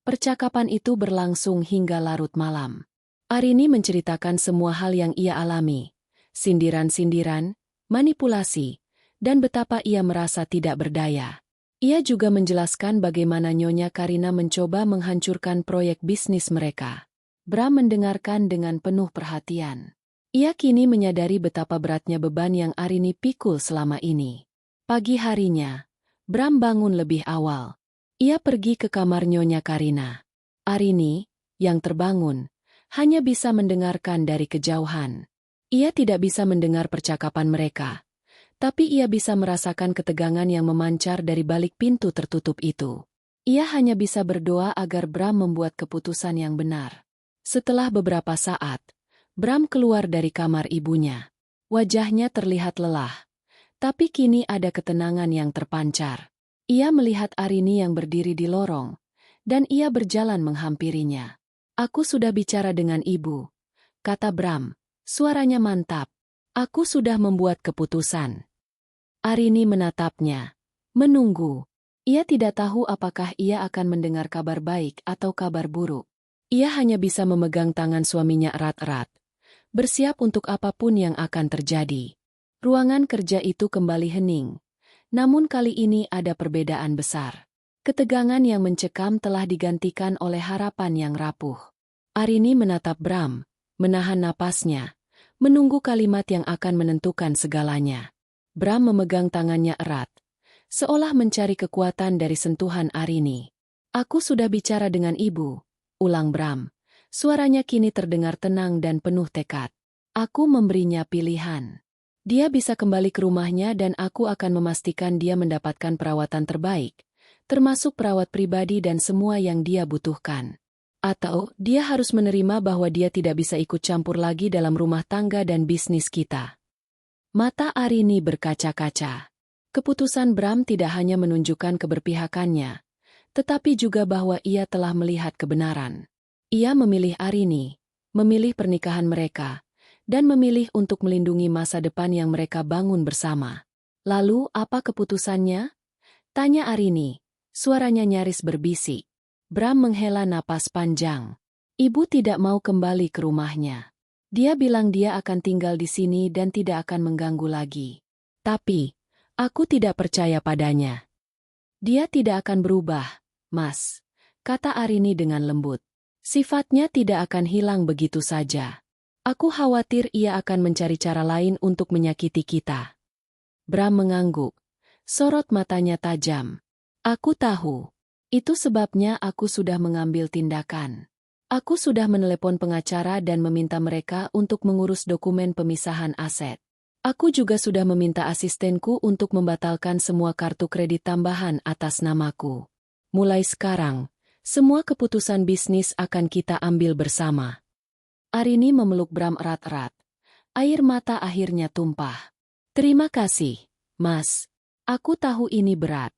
Percakapan itu berlangsung hingga larut malam. Arini menceritakan semua hal yang ia alami. Sindiran-sindiran, manipulasi, dan betapa ia merasa tidak berdaya. Ia juga menjelaskan bagaimana Nyonya Karina mencoba menghancurkan proyek bisnis mereka. Bram mendengarkan dengan penuh perhatian. Ia kini menyadari betapa beratnya beban yang Arini pikul selama ini. Pagi harinya, Bram bangun lebih awal. Ia pergi ke kamar Nyonya Karina. Arini, yang terbangun, hanya bisa mendengarkan dari kejauhan. Ia tidak bisa mendengar percakapan mereka. Tapi ia bisa merasakan ketegangan yang memancar dari balik pintu tertutup itu. Ia hanya bisa berdoa agar Bram membuat keputusan yang benar. Setelah beberapa saat, Bram keluar dari kamar ibunya. Wajahnya terlihat lelah, tapi kini ada ketenangan yang terpancar. Ia melihat Arini yang berdiri di lorong, dan ia berjalan menghampirinya. Aku sudah bicara dengan ibu, kata Bram, suaranya mantap. Aku sudah membuat keputusan. Arini menatapnya. Menunggu. Ia tidak tahu apakah ia akan mendengar kabar baik atau kabar buruk. Ia hanya bisa memegang tangan suaminya erat-erat, bersiap untuk apapun yang akan terjadi. Ruangan kerja itu kembali hening. Namun kali ini ada perbedaan besar. Ketegangan yang mencekam telah digantikan oleh harapan yang rapuh. Arini menatap Bram, menahan napasnya, menunggu kalimat yang akan menentukan segalanya. Bram memegang tangannya erat, seolah mencari kekuatan dari sentuhan Arini. "Aku sudah bicara dengan ibu," ulang Bram. Suaranya kini terdengar tenang dan penuh tekad. "Aku memberinya pilihan. Dia bisa kembali ke rumahnya dan aku akan memastikan dia mendapatkan perawatan terbaik, termasuk perawat pribadi dan semua yang dia butuhkan. Atau, dia harus menerima bahwa dia tidak bisa ikut campur lagi dalam rumah tangga dan bisnis kita." Mata Arini berkaca-kaca. Keputusan Bram tidak hanya menunjukkan keberpihakannya, tetapi juga bahwa ia telah melihat kebenaran. Ia memilih Arini, memilih pernikahan mereka, dan memilih untuk melindungi masa depan yang mereka bangun bersama. "Lalu, apa keputusannya?" tanya Arini. Suaranya nyaris berbisik. Bram menghela napas panjang. "Ibu tidak mau kembali ke rumahnya. Dia bilang dia akan tinggal di sini dan tidak akan mengganggu lagi. Tapi, aku tidak percaya padanya." "Dia tidak akan berubah, Mas," kata Arini dengan lembut. "Sifatnya tidak akan hilang begitu saja. Aku khawatir ia akan mencari cara lain untuk menyakiti kita." Bram mengangguk. Sorot matanya tajam. "Aku tahu. Itu sebabnya aku sudah mengambil tindakan. Aku sudah menelepon pengacara dan meminta mereka untuk mengurus dokumen pemisahan aset. Aku juga sudah meminta asistenku untuk membatalkan semua kartu kredit tambahan atas namaku. Mulai sekarang, semua keputusan bisnis akan kita ambil bersama." Arini memeluk Bram erat-erat. Air mata akhirnya tumpah. "Terima kasih, Mas. Aku tahu ini berat."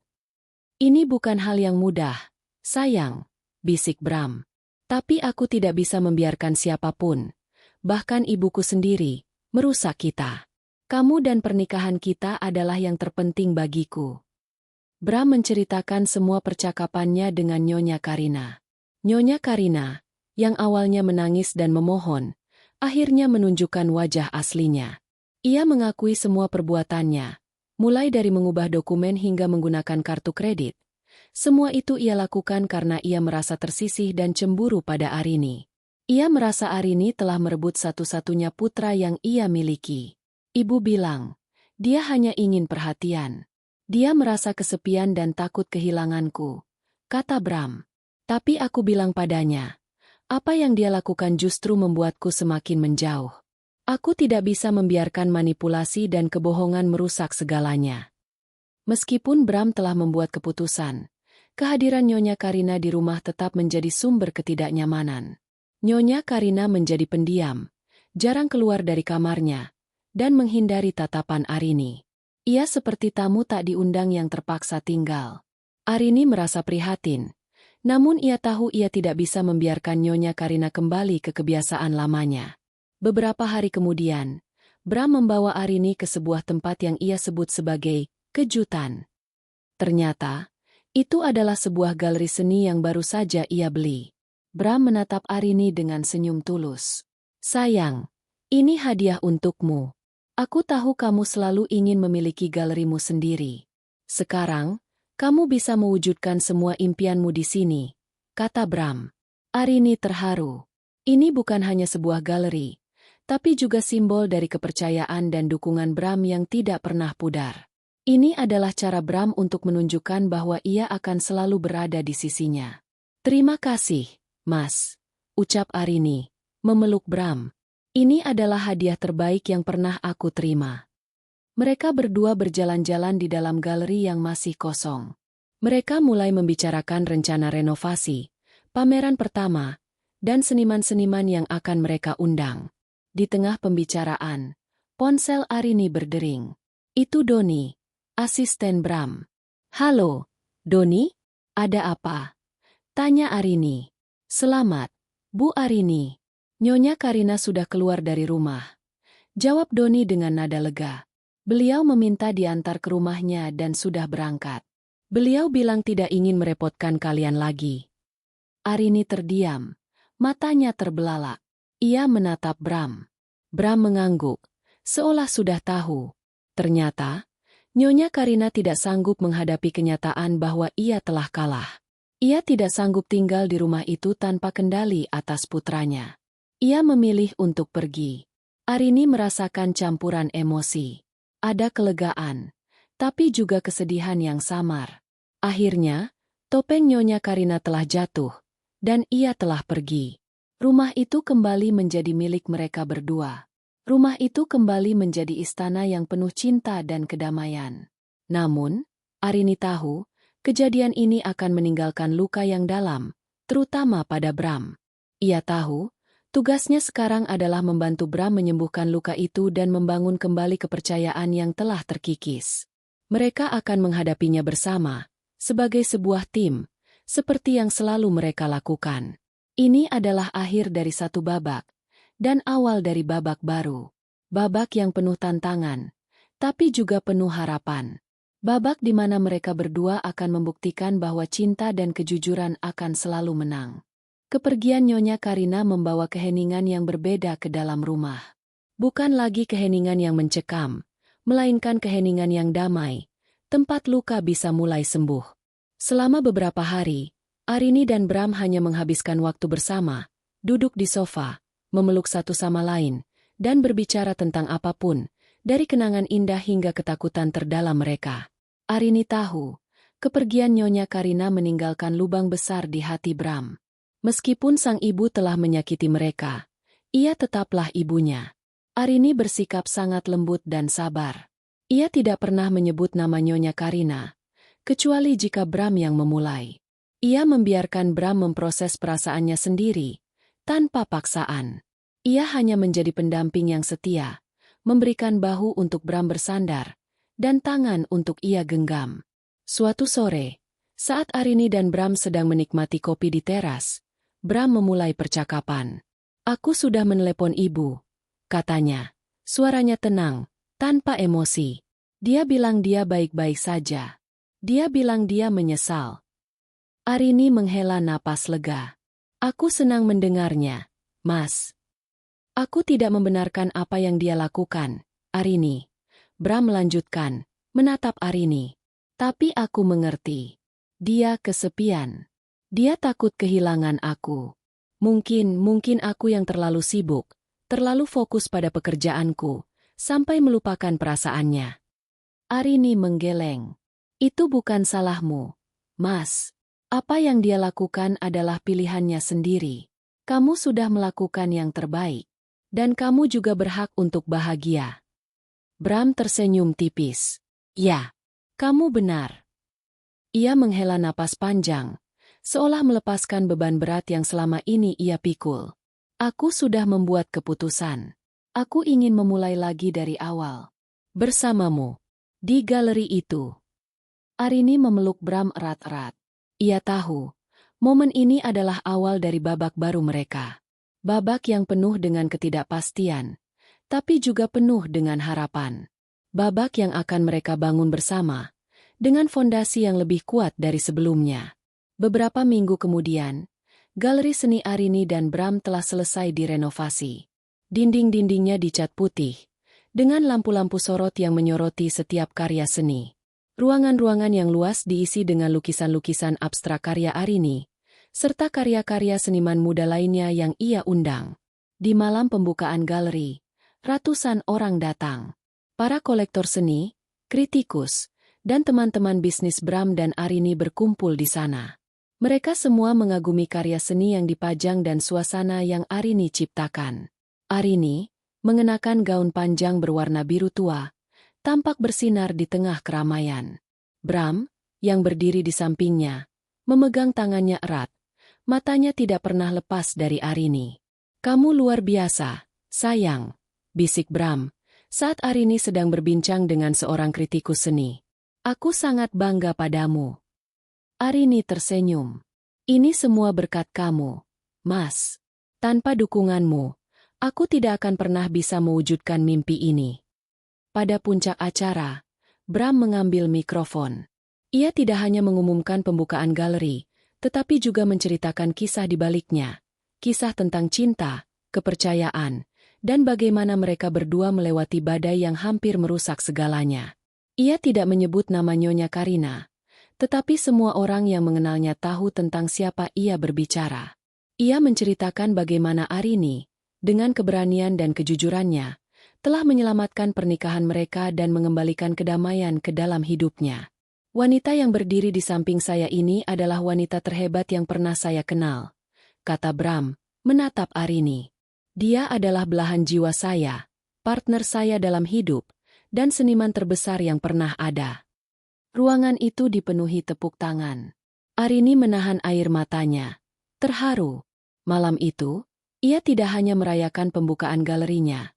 "Ini bukan hal yang mudah, sayang," bisik Bram. "Tapi aku tidak bisa membiarkan siapapun, bahkan ibuku sendiri, merusak kita. Kamu dan pernikahan kita adalah yang terpenting bagiku." Bram menceritakan semua percakapannya dengan Nyonya Karina. Nyonya Karina, yang awalnya menangis dan memohon, akhirnya menunjukkan wajah aslinya. Ia mengakui semua perbuatannya, mulai dari mengubah dokumen hingga menggunakan kartu kredit. Semua itu ia lakukan karena ia merasa tersisih dan cemburu pada Arini. Ia merasa Arini telah merebut satu-satunya putra yang ia miliki. "Ibu bilang, dia hanya ingin perhatian. Dia merasa kesepian dan takut kehilanganku," kata Bram. "Tapi aku bilang padanya, apa yang dia lakukan justru membuatku semakin menjauh. Aku tidak bisa membiarkan manipulasi dan kebohongan merusak segalanya." Meskipun Bram telah membuat keputusan, kehadiran Nyonya Karina di rumah tetap menjadi sumber ketidaknyamanan. Nyonya Karina menjadi pendiam, jarang keluar dari kamarnya, dan menghindari tatapan Arini. Ia seperti tamu tak diundang yang terpaksa tinggal. Arini merasa prihatin, namun ia tahu ia tidak bisa membiarkan Nyonya Karina kembali ke kebiasaan lamanya. Beberapa hari kemudian, Bram membawa Arini ke sebuah tempat yang ia sebut sebagai kejutan. Ternyata, itu adalah sebuah galeri seni yang baru saja ia beli. Bram menatap Arini dengan senyum tulus. "Sayang, ini hadiah untukmu. Aku tahu kamu selalu ingin memiliki galerimu sendiri. Sekarang, kamu bisa mewujudkan semua impianmu di sini," kata Bram. Arini terharu. Ini bukan hanya sebuah galeri, tapi juga simbol dari kepercayaan dan dukungan Bram yang tidak pernah pudar. Ini adalah cara Bram untuk menunjukkan bahwa ia akan selalu berada di sisinya. "Terima kasih, Mas," ucap Arini, memeluk Bram. "Ini adalah hadiah terbaik yang pernah aku terima." Mereka berdua berjalan-jalan di dalam galeri yang masih kosong. Mereka mulai membicarakan rencana renovasi, pameran pertama, dan seniman-seniman yang akan mereka undang. Di tengah pembicaraan, ponsel Arini berdering. Itu Doni, asisten Bram. "Halo, Doni? Ada apa?" tanya Arini. "Selamat, Bu Arini. Nyonya Karina sudah keluar dari rumah," jawab Doni dengan nada lega. "Beliau meminta diantar ke rumahnya dan sudah berangkat." Beliau bilang tidak ingin merepotkan kalian lagi. Arini terdiam. Matanya terbelalak. Ia menatap Bram. Bram mengangguk, seolah sudah tahu. Ternyata, Nyonya Karina tidak sanggup menghadapi kenyataan bahwa ia telah kalah. Ia tidak sanggup tinggal di rumah itu tanpa kendali atas putranya. Ia memilih untuk pergi. Arini merasakan campuran emosi. Ada kelegaan, tapi juga kesedihan yang samar. Akhirnya, topeng Nyonya Karina telah jatuh, dan ia telah pergi. Rumah itu kembali menjadi milik mereka berdua. Rumah itu kembali menjadi istana yang penuh cinta dan kedamaian. Namun, Arini tahu, kejadian ini akan meninggalkan luka yang dalam, terutama pada Bram. Ia tahu, tugasnya sekarang adalah membantu Bram menyembuhkan luka itu dan membangun kembali kepercayaan yang telah terkikis. Mereka akan menghadapinya bersama, sebagai sebuah tim, seperti yang selalu mereka lakukan. Ini adalah akhir dari satu babak, dan awal dari babak baru. Babak yang penuh tantangan, tapi juga penuh harapan. Babak di mana mereka berdua akan membuktikan bahwa cinta dan kejujuran akan selalu menang. Kepergian Nyonya Karina membawa keheningan yang berbeda ke dalam rumah. Bukan lagi keheningan yang mencekam, melainkan keheningan yang damai, tempat luka bisa mulai sembuh. Selama beberapa hari, Arini dan Bram hanya menghabiskan waktu bersama, duduk di sofa, memeluk satu sama lain, dan berbicara tentang apapun, dari kenangan indah hingga ketakutan terdalam mereka. Arini tahu, kepergian Nyonya Karina meninggalkan lubang besar di hati Bram. Meskipun sang ibu telah menyakiti mereka, ia tetaplah ibunya. Arini bersikap sangat lembut dan sabar. Ia tidak pernah menyebut nama Nyonya Karina, kecuali jika Bram yang memulai. Ia membiarkan Bram memproses perasaannya sendiri, tanpa paksaan. Ia hanya menjadi pendamping yang setia, memberikan bahu untuk Bram bersandar, dan tangan untuk ia genggam. Suatu sore, saat Arini dan Bram sedang menikmati kopi di teras, Bram memulai percakapan. "Aku sudah menelepon ibu," katanya. Suaranya tenang, tanpa emosi. Dia bilang dia baik-baik saja. Dia bilang dia menyesal. Arini menghela napas lega. "Aku senang mendengarnya, Mas. Aku tidak membenarkan apa yang dia lakukan, Arini." Bram melanjutkan, menatap Arini. "Tapi aku mengerti. Dia kesepian. Dia takut kehilangan aku. Mungkin aku yang terlalu sibuk, terlalu fokus pada pekerjaanku, sampai melupakan perasaannya." Arini menggeleng. "Itu bukan salahmu, Mas. Apa yang dia lakukan adalah pilihannya sendiri. Kamu sudah melakukan yang terbaik. Dan kamu juga berhak untuk bahagia." Bram tersenyum tipis. "Ya, kamu benar." Ia menghela napas panjang, seolah melepaskan beban berat yang selama ini ia pikul. "Aku sudah membuat keputusan. Aku ingin memulai lagi dari awal. Bersamamu. Di galeri itu." Arini memeluk Bram erat-erat. Ia tahu, momen ini adalah awal dari babak baru mereka. Babak yang penuh dengan ketidakpastian, tapi juga penuh dengan harapan. Babak yang akan mereka bangun bersama, dengan fondasi yang lebih kuat dari sebelumnya. Beberapa minggu kemudian, galeri seni Arini dan Bram telah selesai direnovasi. Dinding-dindingnya dicat putih, dengan lampu-lampu sorot yang menyoroti setiap karya seni. Ruangan-ruangan yang luas diisi dengan lukisan-lukisan abstrak karya Arini, serta karya-karya seniman muda lainnya yang ia undang. Di malam pembukaan galeri, ratusan orang datang. Para kolektor seni, kritikus, dan teman-teman bisnis Bram dan Arini berkumpul di sana. Mereka semua mengagumi karya seni yang dipajang dan suasana yang Arini ciptakan. Arini, mengenakan gaun panjang berwarna biru tua, tampak bersinar di tengah keramaian. Bram, yang berdiri di sampingnya, memegang tangannya erat. Matanya tidak pernah lepas dari Arini. "Kamu luar biasa, sayang," bisik Bram, saat Arini sedang berbincang dengan seorang kritikus seni. "Aku sangat bangga padamu." Arini tersenyum. "Ini semua berkat kamu, Mas. Tanpa dukunganmu, aku tidak akan pernah bisa mewujudkan mimpi ini." Pada puncak acara, Bram mengambil mikrofon. Ia tidak hanya mengumumkan pembukaan galeri, tetapi juga menceritakan kisah di baliknya. Kisah tentang cinta, kepercayaan, dan bagaimana mereka berdua melewati badai yang hampir merusak segalanya. Ia tidak menyebut nama Nyonya Karina, tetapi semua orang yang mengenalnya tahu tentang siapa ia berbicara. Ia menceritakan bagaimana Arini, dengan keberanian dan kejujurannya, telah menyelamatkan pernikahan mereka dan mengembalikan kedamaian ke dalam hidupnya. Wanita yang berdiri di samping saya ini adalah wanita terhebat yang pernah saya kenal, kata Bram, menatap Arini. Dia adalah belahan jiwa saya, partner saya dalam hidup, dan seniman terbesar yang pernah ada. Ruangan itu dipenuhi tepuk tangan. Arini menahan air matanya, terharu. Malam itu, ia tidak hanya merayakan pembukaan galerinya,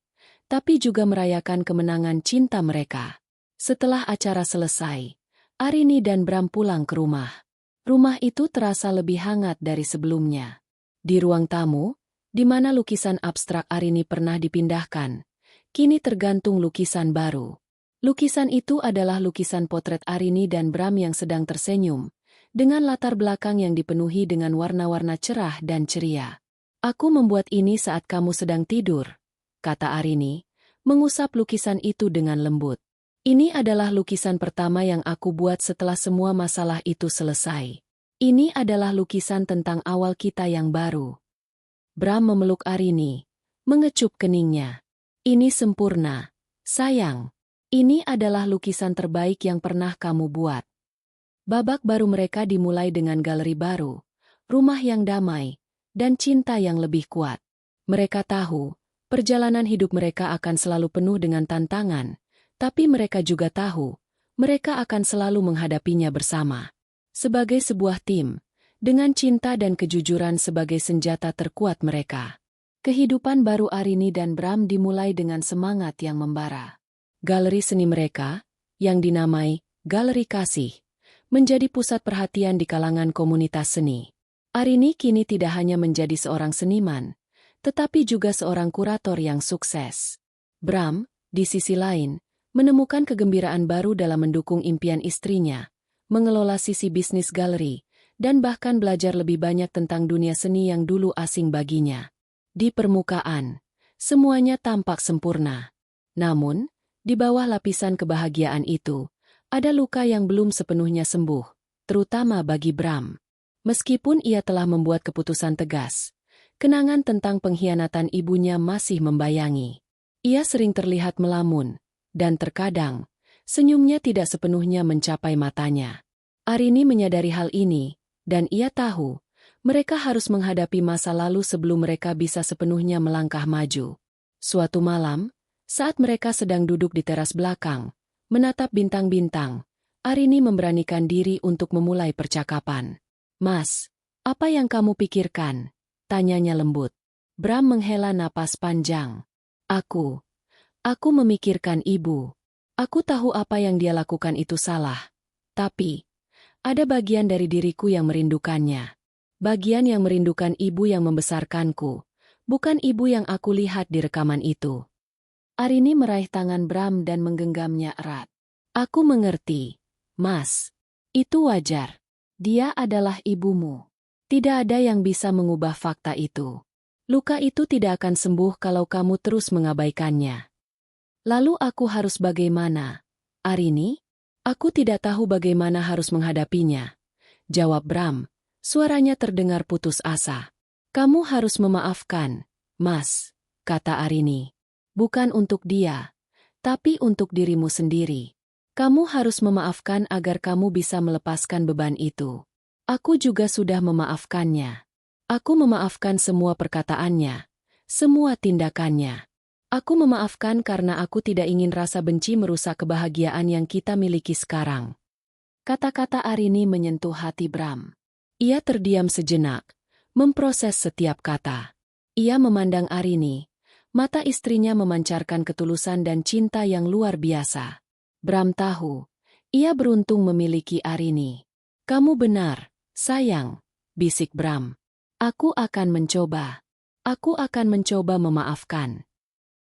tapi juga merayakan kemenangan cinta mereka. Setelah acara selesai, Arini dan Bram pulang ke rumah. Rumah itu terasa lebih hangat dari sebelumnya. Di ruang tamu, di mana lukisan abstrak Arini pernah dipindahkan, kini tergantung lukisan baru. Lukisan itu adalah lukisan potret Arini dan Bram yang sedang tersenyum, dengan latar belakang yang dipenuhi dengan warna-warna cerah dan ceria. Aku membuat ini saat kamu sedang tidur, kata Arini, mengusap lukisan itu dengan lembut. Ini adalah lukisan pertama yang aku buat setelah semua masalah itu selesai. Ini adalah lukisan tentang awal kita yang baru. Bram memeluk Arini, mengecup keningnya. Ini sempurna, sayang. Ini adalah lukisan terbaik yang pernah kamu buat. Babak baru mereka dimulai dengan galeri baru, rumah yang damai, dan cinta yang lebih kuat. Mereka tahu, perjalanan hidup mereka akan selalu penuh dengan tantangan, tapi mereka juga tahu, mereka akan selalu menghadapinya bersama. Sebagai sebuah tim, dengan cinta dan kejujuran sebagai senjata terkuat mereka. Kehidupan baru Arini dan Bram dimulai dengan semangat yang membara. Galeri seni mereka, yang dinamai Galeri Kasih, menjadi pusat perhatian di kalangan komunitas seni. Arini kini tidak hanya menjadi seorang seniman, tetapi juga seorang kurator yang sukses. Bram, di sisi lain, menemukan kegembiraan baru dalam mendukung impian istrinya, mengelola sisi bisnis galeri, dan bahkan belajar lebih banyak tentang dunia seni yang dulu asing baginya. Di permukaan, semuanya tampak sempurna. Namun, di bawah lapisan kebahagiaan itu, ada luka yang belum sepenuhnya sembuh, terutama bagi Bram. Meskipun ia telah membuat keputusan tegas, kenangan tentang pengkhianatan ibunya masih membayangi. Ia sering terlihat melamun, dan terkadang, senyumnya tidak sepenuhnya mencapai matanya. Arini menyadari hal ini, dan ia tahu, mereka harus menghadapi masa lalu sebelum mereka bisa sepenuhnya melangkah maju. Suatu malam, saat mereka sedang duduk di teras belakang, menatap bintang-bintang, Arini memberanikan diri untuk memulai percakapan. "Mas, apa yang kamu pikirkan?" tanyanya lembut. Bram menghela napas panjang. Aku memikirkan ibu. Aku tahu apa yang dia lakukan itu salah. Tapi, ada bagian dari diriku yang merindukannya. Bagian yang merindukan ibu yang membesarkanku, bukan ibu yang aku lihat di rekaman itu. Arini meraih tangan Bram dan menggenggamnya erat. "Aku mengerti, Mas. Itu wajar. Dia adalah ibumu. Tidak ada yang bisa mengubah fakta itu. Luka itu tidak akan sembuh kalau kamu terus mengabaikannya." "Lalu aku harus bagaimana, Arini?" "Aku tidak tahu bagaimana harus menghadapinya," jawab Bram. Suaranya terdengar putus asa. "Kamu harus memaafkan, Mas," kata Arini. "Bukan untuk dia, tapi untuk dirimu sendiri. Kamu harus memaafkan agar kamu bisa melepaskan beban itu. Aku juga sudah memaafkannya. Aku memaafkan semua perkataannya, semua tindakannya. Aku memaafkan karena aku tidak ingin rasa benci merusak kebahagiaan yang kita miliki sekarang." Kata-kata Arini menyentuh hati Bram. Ia terdiam sejenak, memproses setiap kata. Ia memandang Arini, mata istrinya memancarkan ketulusan dan cinta yang luar biasa. Bram tahu, ia beruntung memiliki Arini. "Kamu benar, sayang," bisik Bram. "Aku akan mencoba. Aku akan mencoba memaafkan."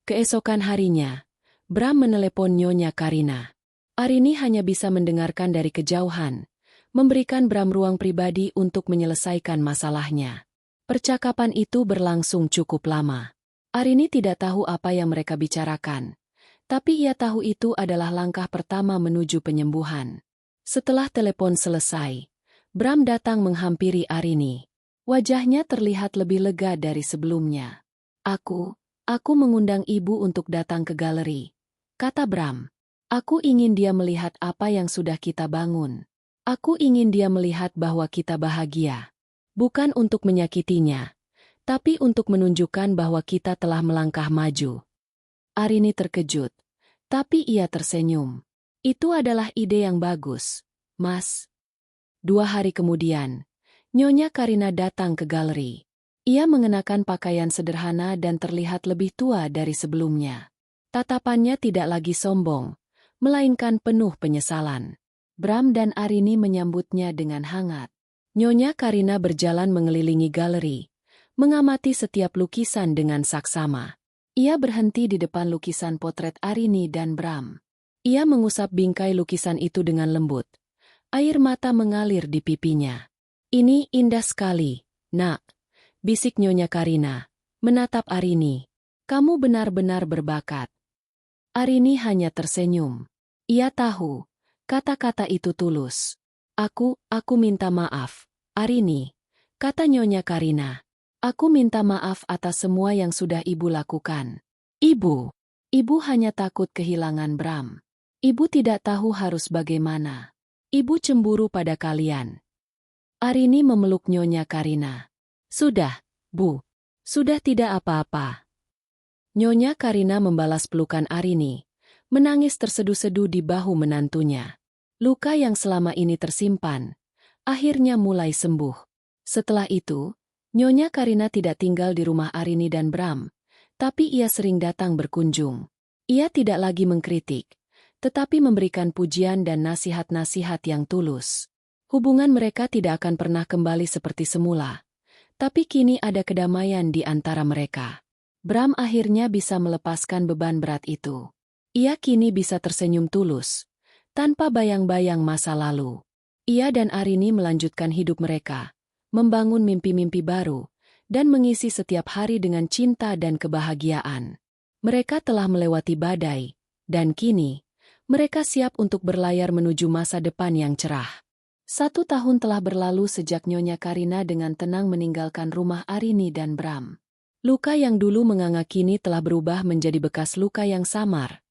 Keesokan harinya, Bram menelepon Nyonya Karina. Arini hanya bisa mendengarkan dari kejauhan, memberikan Bram ruang pribadi untuk menyelesaikan masalahnya. Percakapan itu berlangsung cukup lama. Arini tidak tahu apa yang mereka bicarakan, tapi ia tahu itu adalah langkah pertama menuju penyembuhan. Setelah telepon selesai, Bram datang menghampiri Arini. Wajahnya terlihat lebih lega dari sebelumnya. Aku mengundang ibu untuk datang ke galeri, kata Bram. Aku ingin dia melihat apa yang sudah kita bangun. Aku ingin dia melihat bahwa kita bahagia. Bukan untuk menyakitinya, tapi untuk menunjukkan bahwa kita telah melangkah maju. Arini terkejut, tapi ia tersenyum. Itu adalah ide yang bagus, Mas. 2 hari kemudian, Nyonya Karina datang ke galeri. Ia mengenakan pakaian sederhana dan terlihat lebih tua dari sebelumnya. Tatapannya tidak lagi sombong, melainkan penuh penyesalan. Bram dan Arini menyambutnya dengan hangat. Nyonya Karina berjalan mengelilingi galeri, mengamati setiap lukisan dengan saksama. Ia berhenti di depan lukisan potret Arini dan Bram. Ia mengusap bingkai lukisan itu dengan lembut. Air mata mengalir di pipinya. Ini indah sekali, nak, bisik Nyonya Karina, menatap Arini. Kamu benar-benar berbakat. Arini hanya tersenyum. Ia tahu, kata-kata itu tulus. Aku minta maaf, Arini, kata Nyonya Karina. Aku minta maaf atas semua yang sudah ibu lakukan. Ibu hanya takut kehilangan Bram. Ibu tidak tahu harus bagaimana. Ibu cemburu pada kalian. Arini memeluk Nyonya Karina. Sudah, Bu. Sudah tidak apa-apa. Nyonya Karina membalas pelukan Arini, menangis terseduh-seduh di bahu menantunya. Luka yang selama ini tersimpan, akhirnya mulai sembuh. Setelah itu, Nyonya Karina tidak tinggal di rumah Arini dan Bram, tapi ia sering datang berkunjung. Ia tidak lagi mengkritik, tetapi memberikan pujian dan nasihat-nasihat yang tulus. Hubungan mereka tidak akan pernah kembali seperti semula, tapi kini ada kedamaian di antara mereka. Bram akhirnya bisa melepaskan beban berat itu. Ia kini bisa tersenyum tulus, tanpa bayang-bayang masa lalu. Ia dan Arini melanjutkan hidup mereka, membangun mimpi-mimpi baru, dan mengisi setiap hari dengan cinta dan kebahagiaan. Mereka telah melewati badai, dan kini, mereka siap untuk berlayar menuju masa depan yang cerah. 1 tahun telah berlalu sejak Nyonya Karina dengan tenang meninggalkan rumah Arini dan Bram. Luka yang dulu menganga kini telah berubah menjadi bekas luka yang samar,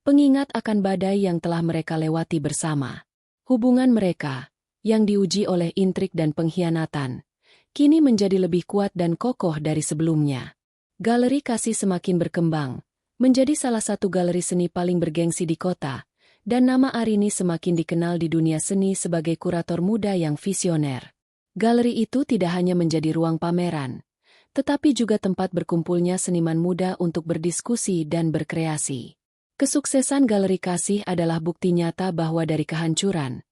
pengingat akan badai yang telah mereka lewati bersama. Hubungan mereka, yang diuji oleh intrik dan pengkhianatan, kini menjadi lebih kuat dan kokoh dari sebelumnya. Galeri Kasih semakin berkembang, menjadi salah satu galeri seni paling bergengsi di kota, dan nama Arini semakin dikenal di dunia seni sebagai kurator muda yang visioner. Galeri itu tidak hanya menjadi ruang pameran, tetapi juga tempat berkumpulnya seniman muda untuk berdiskusi dan berkreasi. Kesuksesan Galeri Kasih adalah bukti nyata bahwa dari kehancuran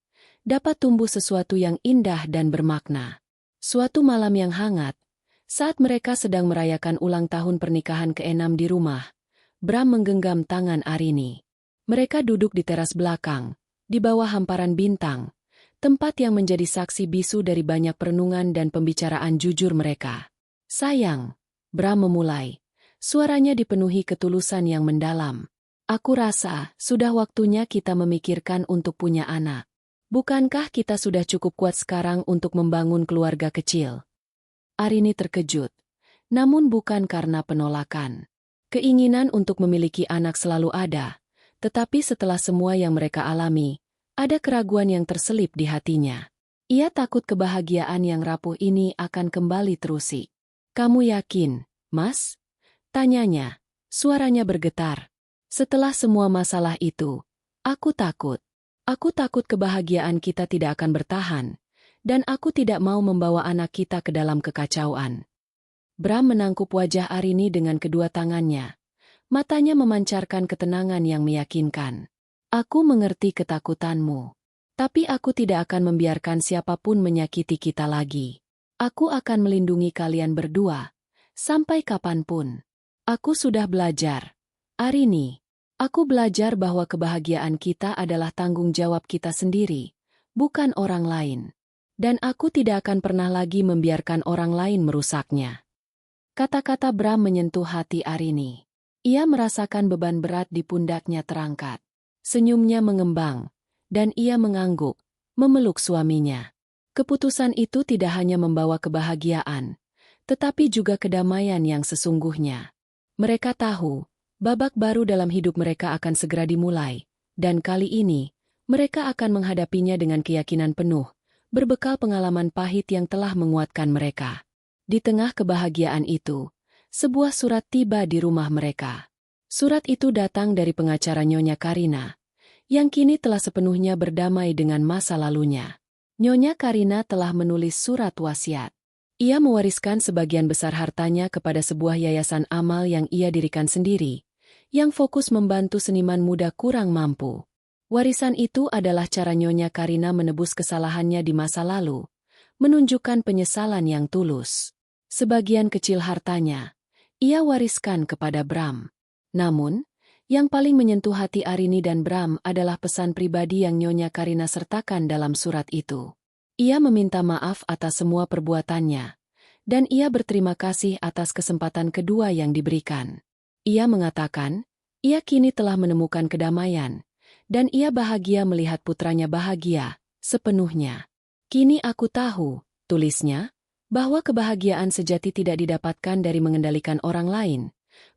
dapat tumbuh sesuatu yang indah dan bermakna. Suatu malam yang hangat, saat mereka sedang merayakan ulang tahun pernikahan ke-6 di rumah, Bram menggenggam tangan Arini. Mereka duduk di teras belakang, di bawah hamparan bintang, tempat yang menjadi saksi bisu dari banyak perenungan dan pembicaraan jujur mereka. Sayang, Bram memulai, suaranya dipenuhi ketulusan yang mendalam. Aku rasa sudah waktunya kita memikirkan untuk punya anak. Bukankah kita sudah cukup kuat sekarang untuk membangun keluarga kecil? Arini terkejut, namun bukan karena penolakan. Keinginan untuk memiliki anak selalu ada. Tetapi setelah semua yang mereka alami, ada keraguan yang terselip di hatinya. Ia takut kebahagiaan yang rapuh ini akan kembali terusik. Kamu yakin, Mas? Tanyanya, suaranya bergetar. Setelah semua masalah itu, aku takut. Aku takut kebahagiaan kita tidak akan bertahan, dan aku tidak mau membawa anak kita ke dalam kekacauan. Bram menangkup wajah Arini dengan kedua tangannya. Matanya memancarkan ketenangan yang meyakinkan. Aku mengerti ketakutanmu. Tapi aku tidak akan membiarkan siapapun menyakiti kita lagi. Aku akan melindungi kalian berdua, sampai kapanpun. Aku sudah belajar. Arini. Aku belajar bahwa kebahagiaan kita adalah tanggung jawab kita sendiri, bukan orang lain. Dan aku tidak akan pernah lagi membiarkan orang lain merusaknya. Kata-kata Bram menyentuh hati Arini. Ia merasakan beban berat di pundaknya terangkat. Senyumnya mengembang, dan ia mengangguk, memeluk suaminya. Keputusan itu tidak hanya membawa kebahagiaan, tetapi juga kedamaian yang sesungguhnya. Mereka tahu, babak baru dalam hidup mereka akan segera dimulai, dan kali ini, mereka akan menghadapinya dengan keyakinan penuh, berbekal pengalaman pahit yang telah menguatkan mereka. Di tengah kebahagiaan itu, sebuah surat tiba di rumah mereka. Surat itu datang dari pengacara Nyonya Karina, yang kini telah sepenuhnya berdamai dengan masa lalunya. Nyonya Karina telah menulis surat wasiat. Ia mewariskan sebagian besar hartanya kepada sebuah yayasan amal yang ia dirikan sendiri, yang fokus membantu seniman muda kurang mampu. Warisan itu adalah cara Nyonya Karina menebus kesalahannya di masa lalu, menunjukkan penyesalan yang tulus. Sebagian kecil hartanya, ia wariskan kepada Bram. Namun, yang paling menyentuh hati Arini dan Bram adalah pesan pribadi yang Nyonya Karina sertakan dalam surat itu. Ia meminta maaf atas semua perbuatannya, dan ia berterima kasih atas kesempatan kedua yang diberikan. Ia mengatakan, ia kini telah menemukan kedamaian, dan ia bahagia melihat putranya bahagia sepenuhnya. Kini aku tahu, tulisnya, bahwa kebahagiaan sejati tidak didapatkan dari mengendalikan orang lain,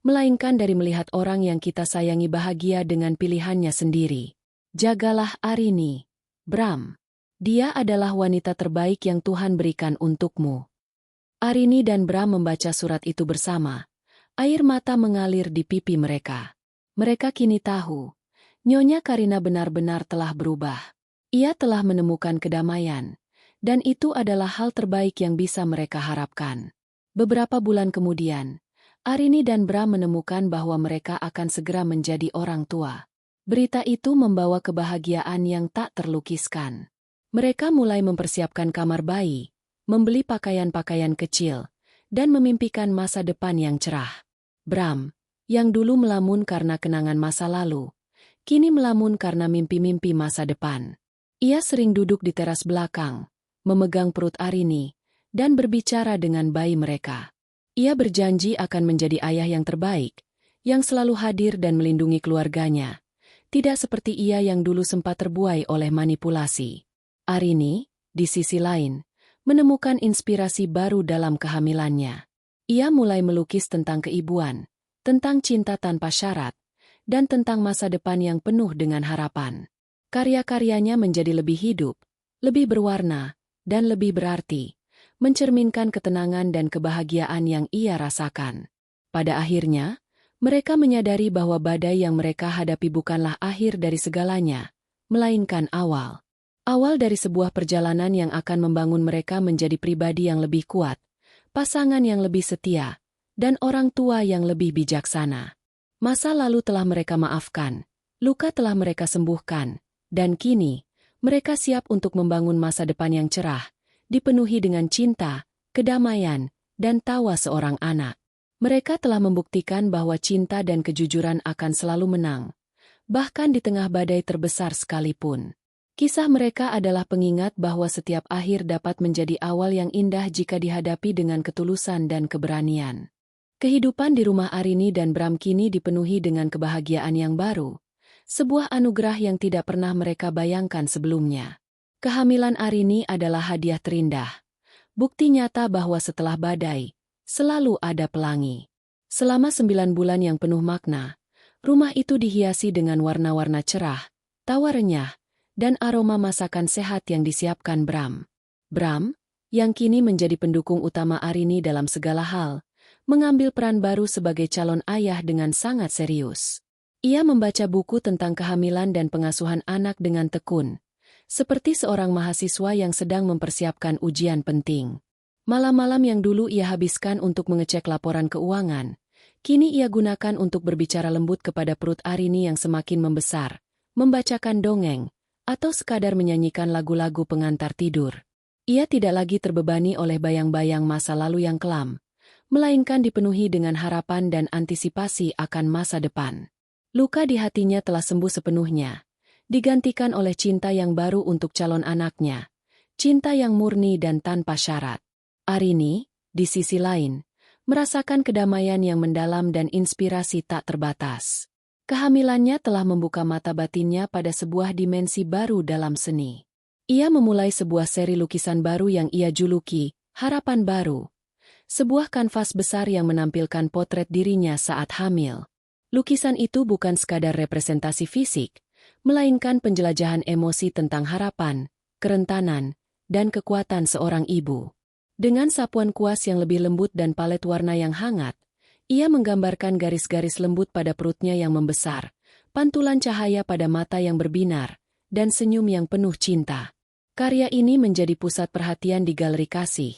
melainkan dari melihat orang yang kita sayangi bahagia dengan pilihannya sendiri. Jagalah Arini, Bram. Dia adalah wanita terbaik yang Tuhan berikan untukmu. Arini dan Bram membaca surat itu bersama. Air mata mengalir di pipi mereka. Mereka kini tahu, Nyonya Karina benar-benar telah berubah. Ia telah menemukan kedamaian. Dan itu adalah hal terbaik yang bisa mereka harapkan. Beberapa bulan kemudian, Arini dan Bram menemukan bahwa mereka akan segera menjadi orang tua. Berita itu membawa kebahagiaan yang tak terlukiskan. Mereka mulai mempersiapkan kamar bayi, membeli pakaian-pakaian kecil, dan memimpikan masa depan yang cerah. Bram, yang dulu melamun karena kenangan masa lalu, kini melamun karena mimpi-mimpi masa depan. Ia sering duduk di teras belakang, memegang perut Arini, dan berbicara dengan bayi mereka. Ia berjanji akan menjadi ayah yang terbaik, yang selalu hadir dan melindungi keluarganya, tidak seperti ia yang dulu sempat terbuai oleh manipulasi. Arini, di sisi lain, menemukan inspirasi baru dalam kehamilannya. Ia mulai melukis tentang keibuan, tentang cinta tanpa syarat, dan tentang masa depan yang penuh dengan harapan. Karya-karyanya menjadi lebih hidup, lebih berwarna, dan lebih berarti, mencerminkan ketenangan dan kebahagiaan yang ia rasakan. Pada akhirnya, mereka menyadari bahwa badai yang mereka hadapi bukanlah akhir dari segalanya, melainkan awal. Awal dari sebuah perjalanan yang akan membangun mereka menjadi pribadi yang lebih kuat, pasangan yang lebih setia, dan orang tua yang lebih bijaksana. Masa lalu telah mereka maafkan, luka telah mereka sembuhkan, dan kini, mereka siap untuk membangun masa depan yang cerah, dipenuhi dengan cinta, kedamaian, dan tawa seorang anak. Mereka telah membuktikan bahwa cinta dan kejujuran akan selalu menang, bahkan di tengah badai terbesar sekalipun. Kisah mereka adalah pengingat bahwa setiap akhir dapat menjadi awal yang indah jika dihadapi dengan ketulusan dan keberanian. Kehidupan di rumah Arini dan Bram kini dipenuhi dengan kebahagiaan yang baru. Sebuah anugerah yang tidak pernah mereka bayangkan sebelumnya. Kehamilan Arini adalah hadiah terindah. Bukti nyata bahwa setelah badai, selalu ada pelangi. Selama 9 bulan yang penuh makna, rumah itu dihiasi dengan warna-warna cerah, tawa renyah, dan aroma masakan sehat yang disiapkan Bram. Bram, yang kini menjadi pendukung utama Arini dalam segala hal, mengambil peran baru sebagai calon ayah dengan sangat serius. Ia membaca buku tentang kehamilan dan pengasuhan anak dengan tekun, seperti seorang mahasiswa yang sedang mempersiapkan ujian penting. Malam-malam yang dulu ia habiskan untuk mengecek laporan keuangan, kini ia gunakan untuk berbicara lembut kepada perut Arini yang semakin membesar, membacakan dongeng, atau sekadar menyanyikan lagu-lagu pengantar tidur. Ia tidak lagi terbebani oleh bayang-bayang masa lalu yang kelam, melainkan dipenuhi dengan harapan dan antisipasi akan masa depan. Luka di hatinya telah sembuh sepenuhnya, digantikan oleh cinta yang baru untuk calon anaknya, cinta yang murni dan tanpa syarat. Arini, di sisi lain, merasakan kedamaian yang mendalam dan inspirasi tak terbatas. Kehamilannya telah membuka mata batinnya pada sebuah dimensi baru dalam seni. Ia memulai sebuah seri lukisan baru yang ia juluki Harapan Baru. Sebuah kanvas besar yang menampilkan potret dirinya saat hamil. Lukisan itu bukan sekadar representasi fisik, melainkan penjelajahan emosi tentang harapan, kerentanan, dan kekuatan seorang ibu. Dengan sapuan kuas yang lebih lembut dan palet warna yang hangat, ia menggambarkan garis-garis lembut pada perutnya yang membesar, pantulan cahaya pada mata yang berbinar, dan senyum yang penuh cinta. Karya ini menjadi pusat perhatian di galeri kasih,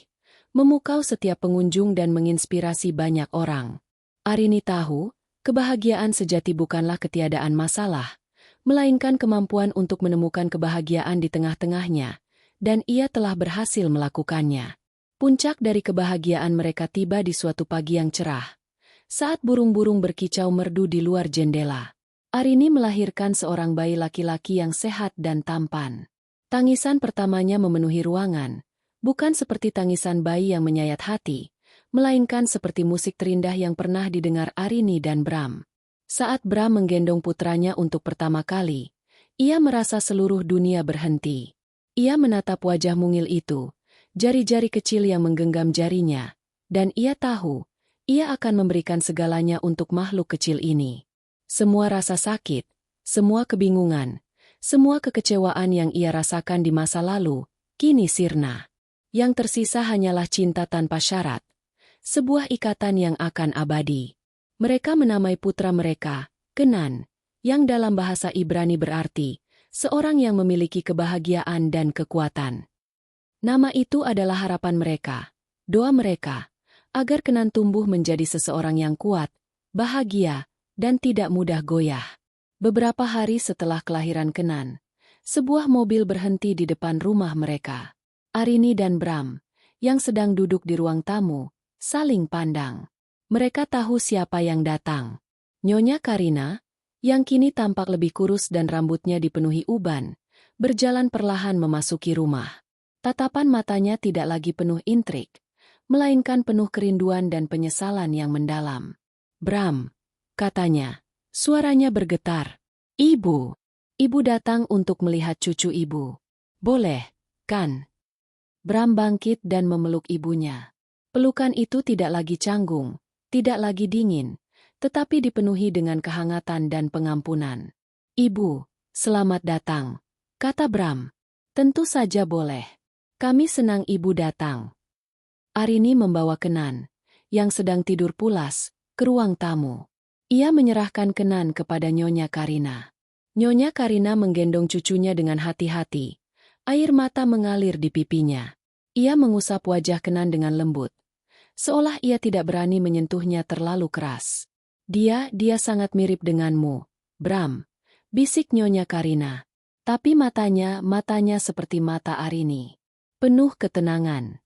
memukau setiap pengunjung dan menginspirasi banyak orang. Arini tahu, kebahagiaan sejati bukanlah ketiadaan masalah, melainkan kemampuan untuk menemukan kebahagiaan di tengah-tengahnya, dan ia telah berhasil melakukannya. Puncak dari kebahagiaan mereka tiba di suatu pagi yang cerah, saat burung-burung berkicau merdu di luar jendela. Arini melahirkan seorang bayi laki-laki yang sehat dan tampan. Tangisan pertamanya memenuhi ruangan, bukan seperti tangisan bayi yang menyayat hati, melainkan seperti musik terindah yang pernah didengar Arini dan Bram. Saat Bram menggendong putranya untuk pertama kali, ia merasa seluruh dunia berhenti. Ia menatap wajah mungil itu, jari-jari kecil yang menggenggam jarinya, dan ia tahu, ia akan memberikan segalanya untuk makhluk kecil ini. Semua rasa sakit, semua kebingungan, semua kekecewaan yang ia rasakan di masa lalu, kini sirna. Yang tersisa hanyalah cinta tanpa syarat. Sebuah ikatan yang akan abadi. Mereka menamai putra mereka, Kenan, yang dalam bahasa Ibrani berarti, seorang yang memiliki kebahagiaan dan kekuatan. Nama itu adalah harapan mereka, doa mereka, agar Kenan tumbuh menjadi seseorang yang kuat, bahagia, dan tidak mudah goyah. Beberapa hari setelah kelahiran Kenan, sebuah mobil berhenti di depan rumah mereka. Arini dan Bram, yang sedang duduk di ruang tamu, saling pandang. Mereka tahu siapa yang datang. Nyonya Karina, yang kini tampak lebih kurus dan rambutnya dipenuhi uban, berjalan perlahan memasuki rumah. Tatapan matanya tidak lagi penuh intrik, melainkan penuh kerinduan dan penyesalan yang mendalam. Bram, katanya, suaranya bergetar. Ibu, ibu datang untuk melihat cucu ibu. Boleh, kan? Bram bangkit dan memeluk ibunya. Pelukan itu tidak lagi canggung, tidak lagi dingin, tetapi dipenuhi dengan kehangatan dan pengampunan. Ibu, selamat datang, kata Bram. Tentu saja boleh. Kami senang ibu datang. Arini membawa Kenan, yang sedang tidur pulas, ke ruang tamu. Ia menyerahkan Kenan kepada Nyonya Karina. Nyonya Karina menggendong cucunya dengan hati-hati. Air mata mengalir di pipinya. Ia mengusap wajah Kenan dengan lembut, seolah ia tidak berani menyentuhnya terlalu keras. Dia sangat mirip denganmu, Bram, bisik Nyonya Karina. Tapi matanya seperti mata Arini. Penuh ketenangan.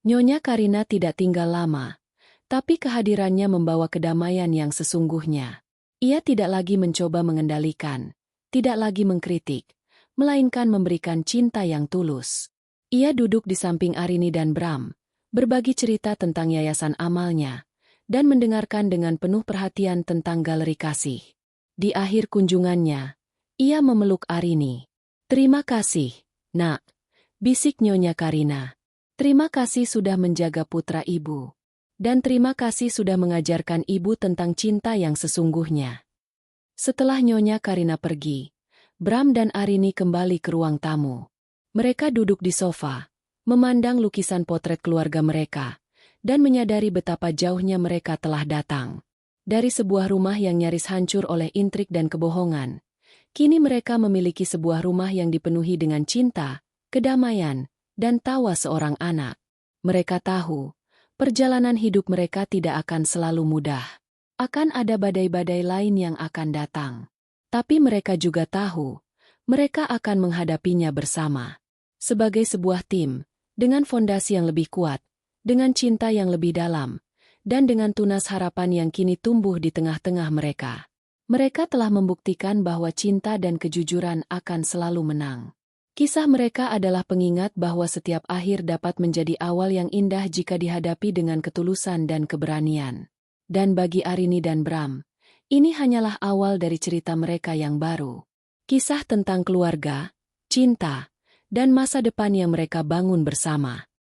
Nyonya Karina tidak tinggal lama, tapi kehadirannya membawa kedamaian yang sesungguhnya. Ia tidak lagi mencoba mengendalikan, tidak lagi mengkritik, melainkan memberikan cinta yang tulus. Ia duduk di samping Arini dan Bram, berbagi cerita tentang yayasan amalnya, dan mendengarkan dengan penuh perhatian tentang galeri kasih. Di akhir kunjungannya, ia memeluk Arini. Terima kasih, nak, bisik Nyonya Karina. Terima kasih sudah menjaga putra ibu. Dan terima kasih sudah mengajarkan ibu tentang cinta yang sesungguhnya. Setelah Nyonya Karina pergi, Bram dan Arini kembali ke ruang tamu. Mereka duduk di sofa, memandang lukisan potret keluarga mereka, dan menyadari betapa jauhnya mereka telah datang. Dari sebuah rumah yang nyaris hancur oleh intrik dan kebohongan, kini mereka memiliki sebuah rumah yang dipenuhi dengan cinta, kedamaian, dan tawa seorang anak. Mereka tahu, perjalanan hidup mereka tidak akan selalu mudah. Akan ada badai-badai lain yang akan datang. Tapi mereka juga tahu, mereka akan menghadapinya bersama. Sebagai sebuah tim, dengan fondasi yang lebih kuat, dengan cinta yang lebih dalam, dan dengan tunas harapan yang kini tumbuh di tengah-tengah mereka. Mereka telah membuktikan bahwa cinta dan kejujuran akan selalu menang. Kisah mereka adalah pengingat bahwa setiap akhir dapat menjadi awal yang indah jika dihadapi dengan ketulusan dan keberanian. Dan bagi Arini dan Bram, ini hanyalah awal dari cerita mereka yang baru. Kisah tentang keluarga, cinta, dan masa depan yang mereka bangun bersama.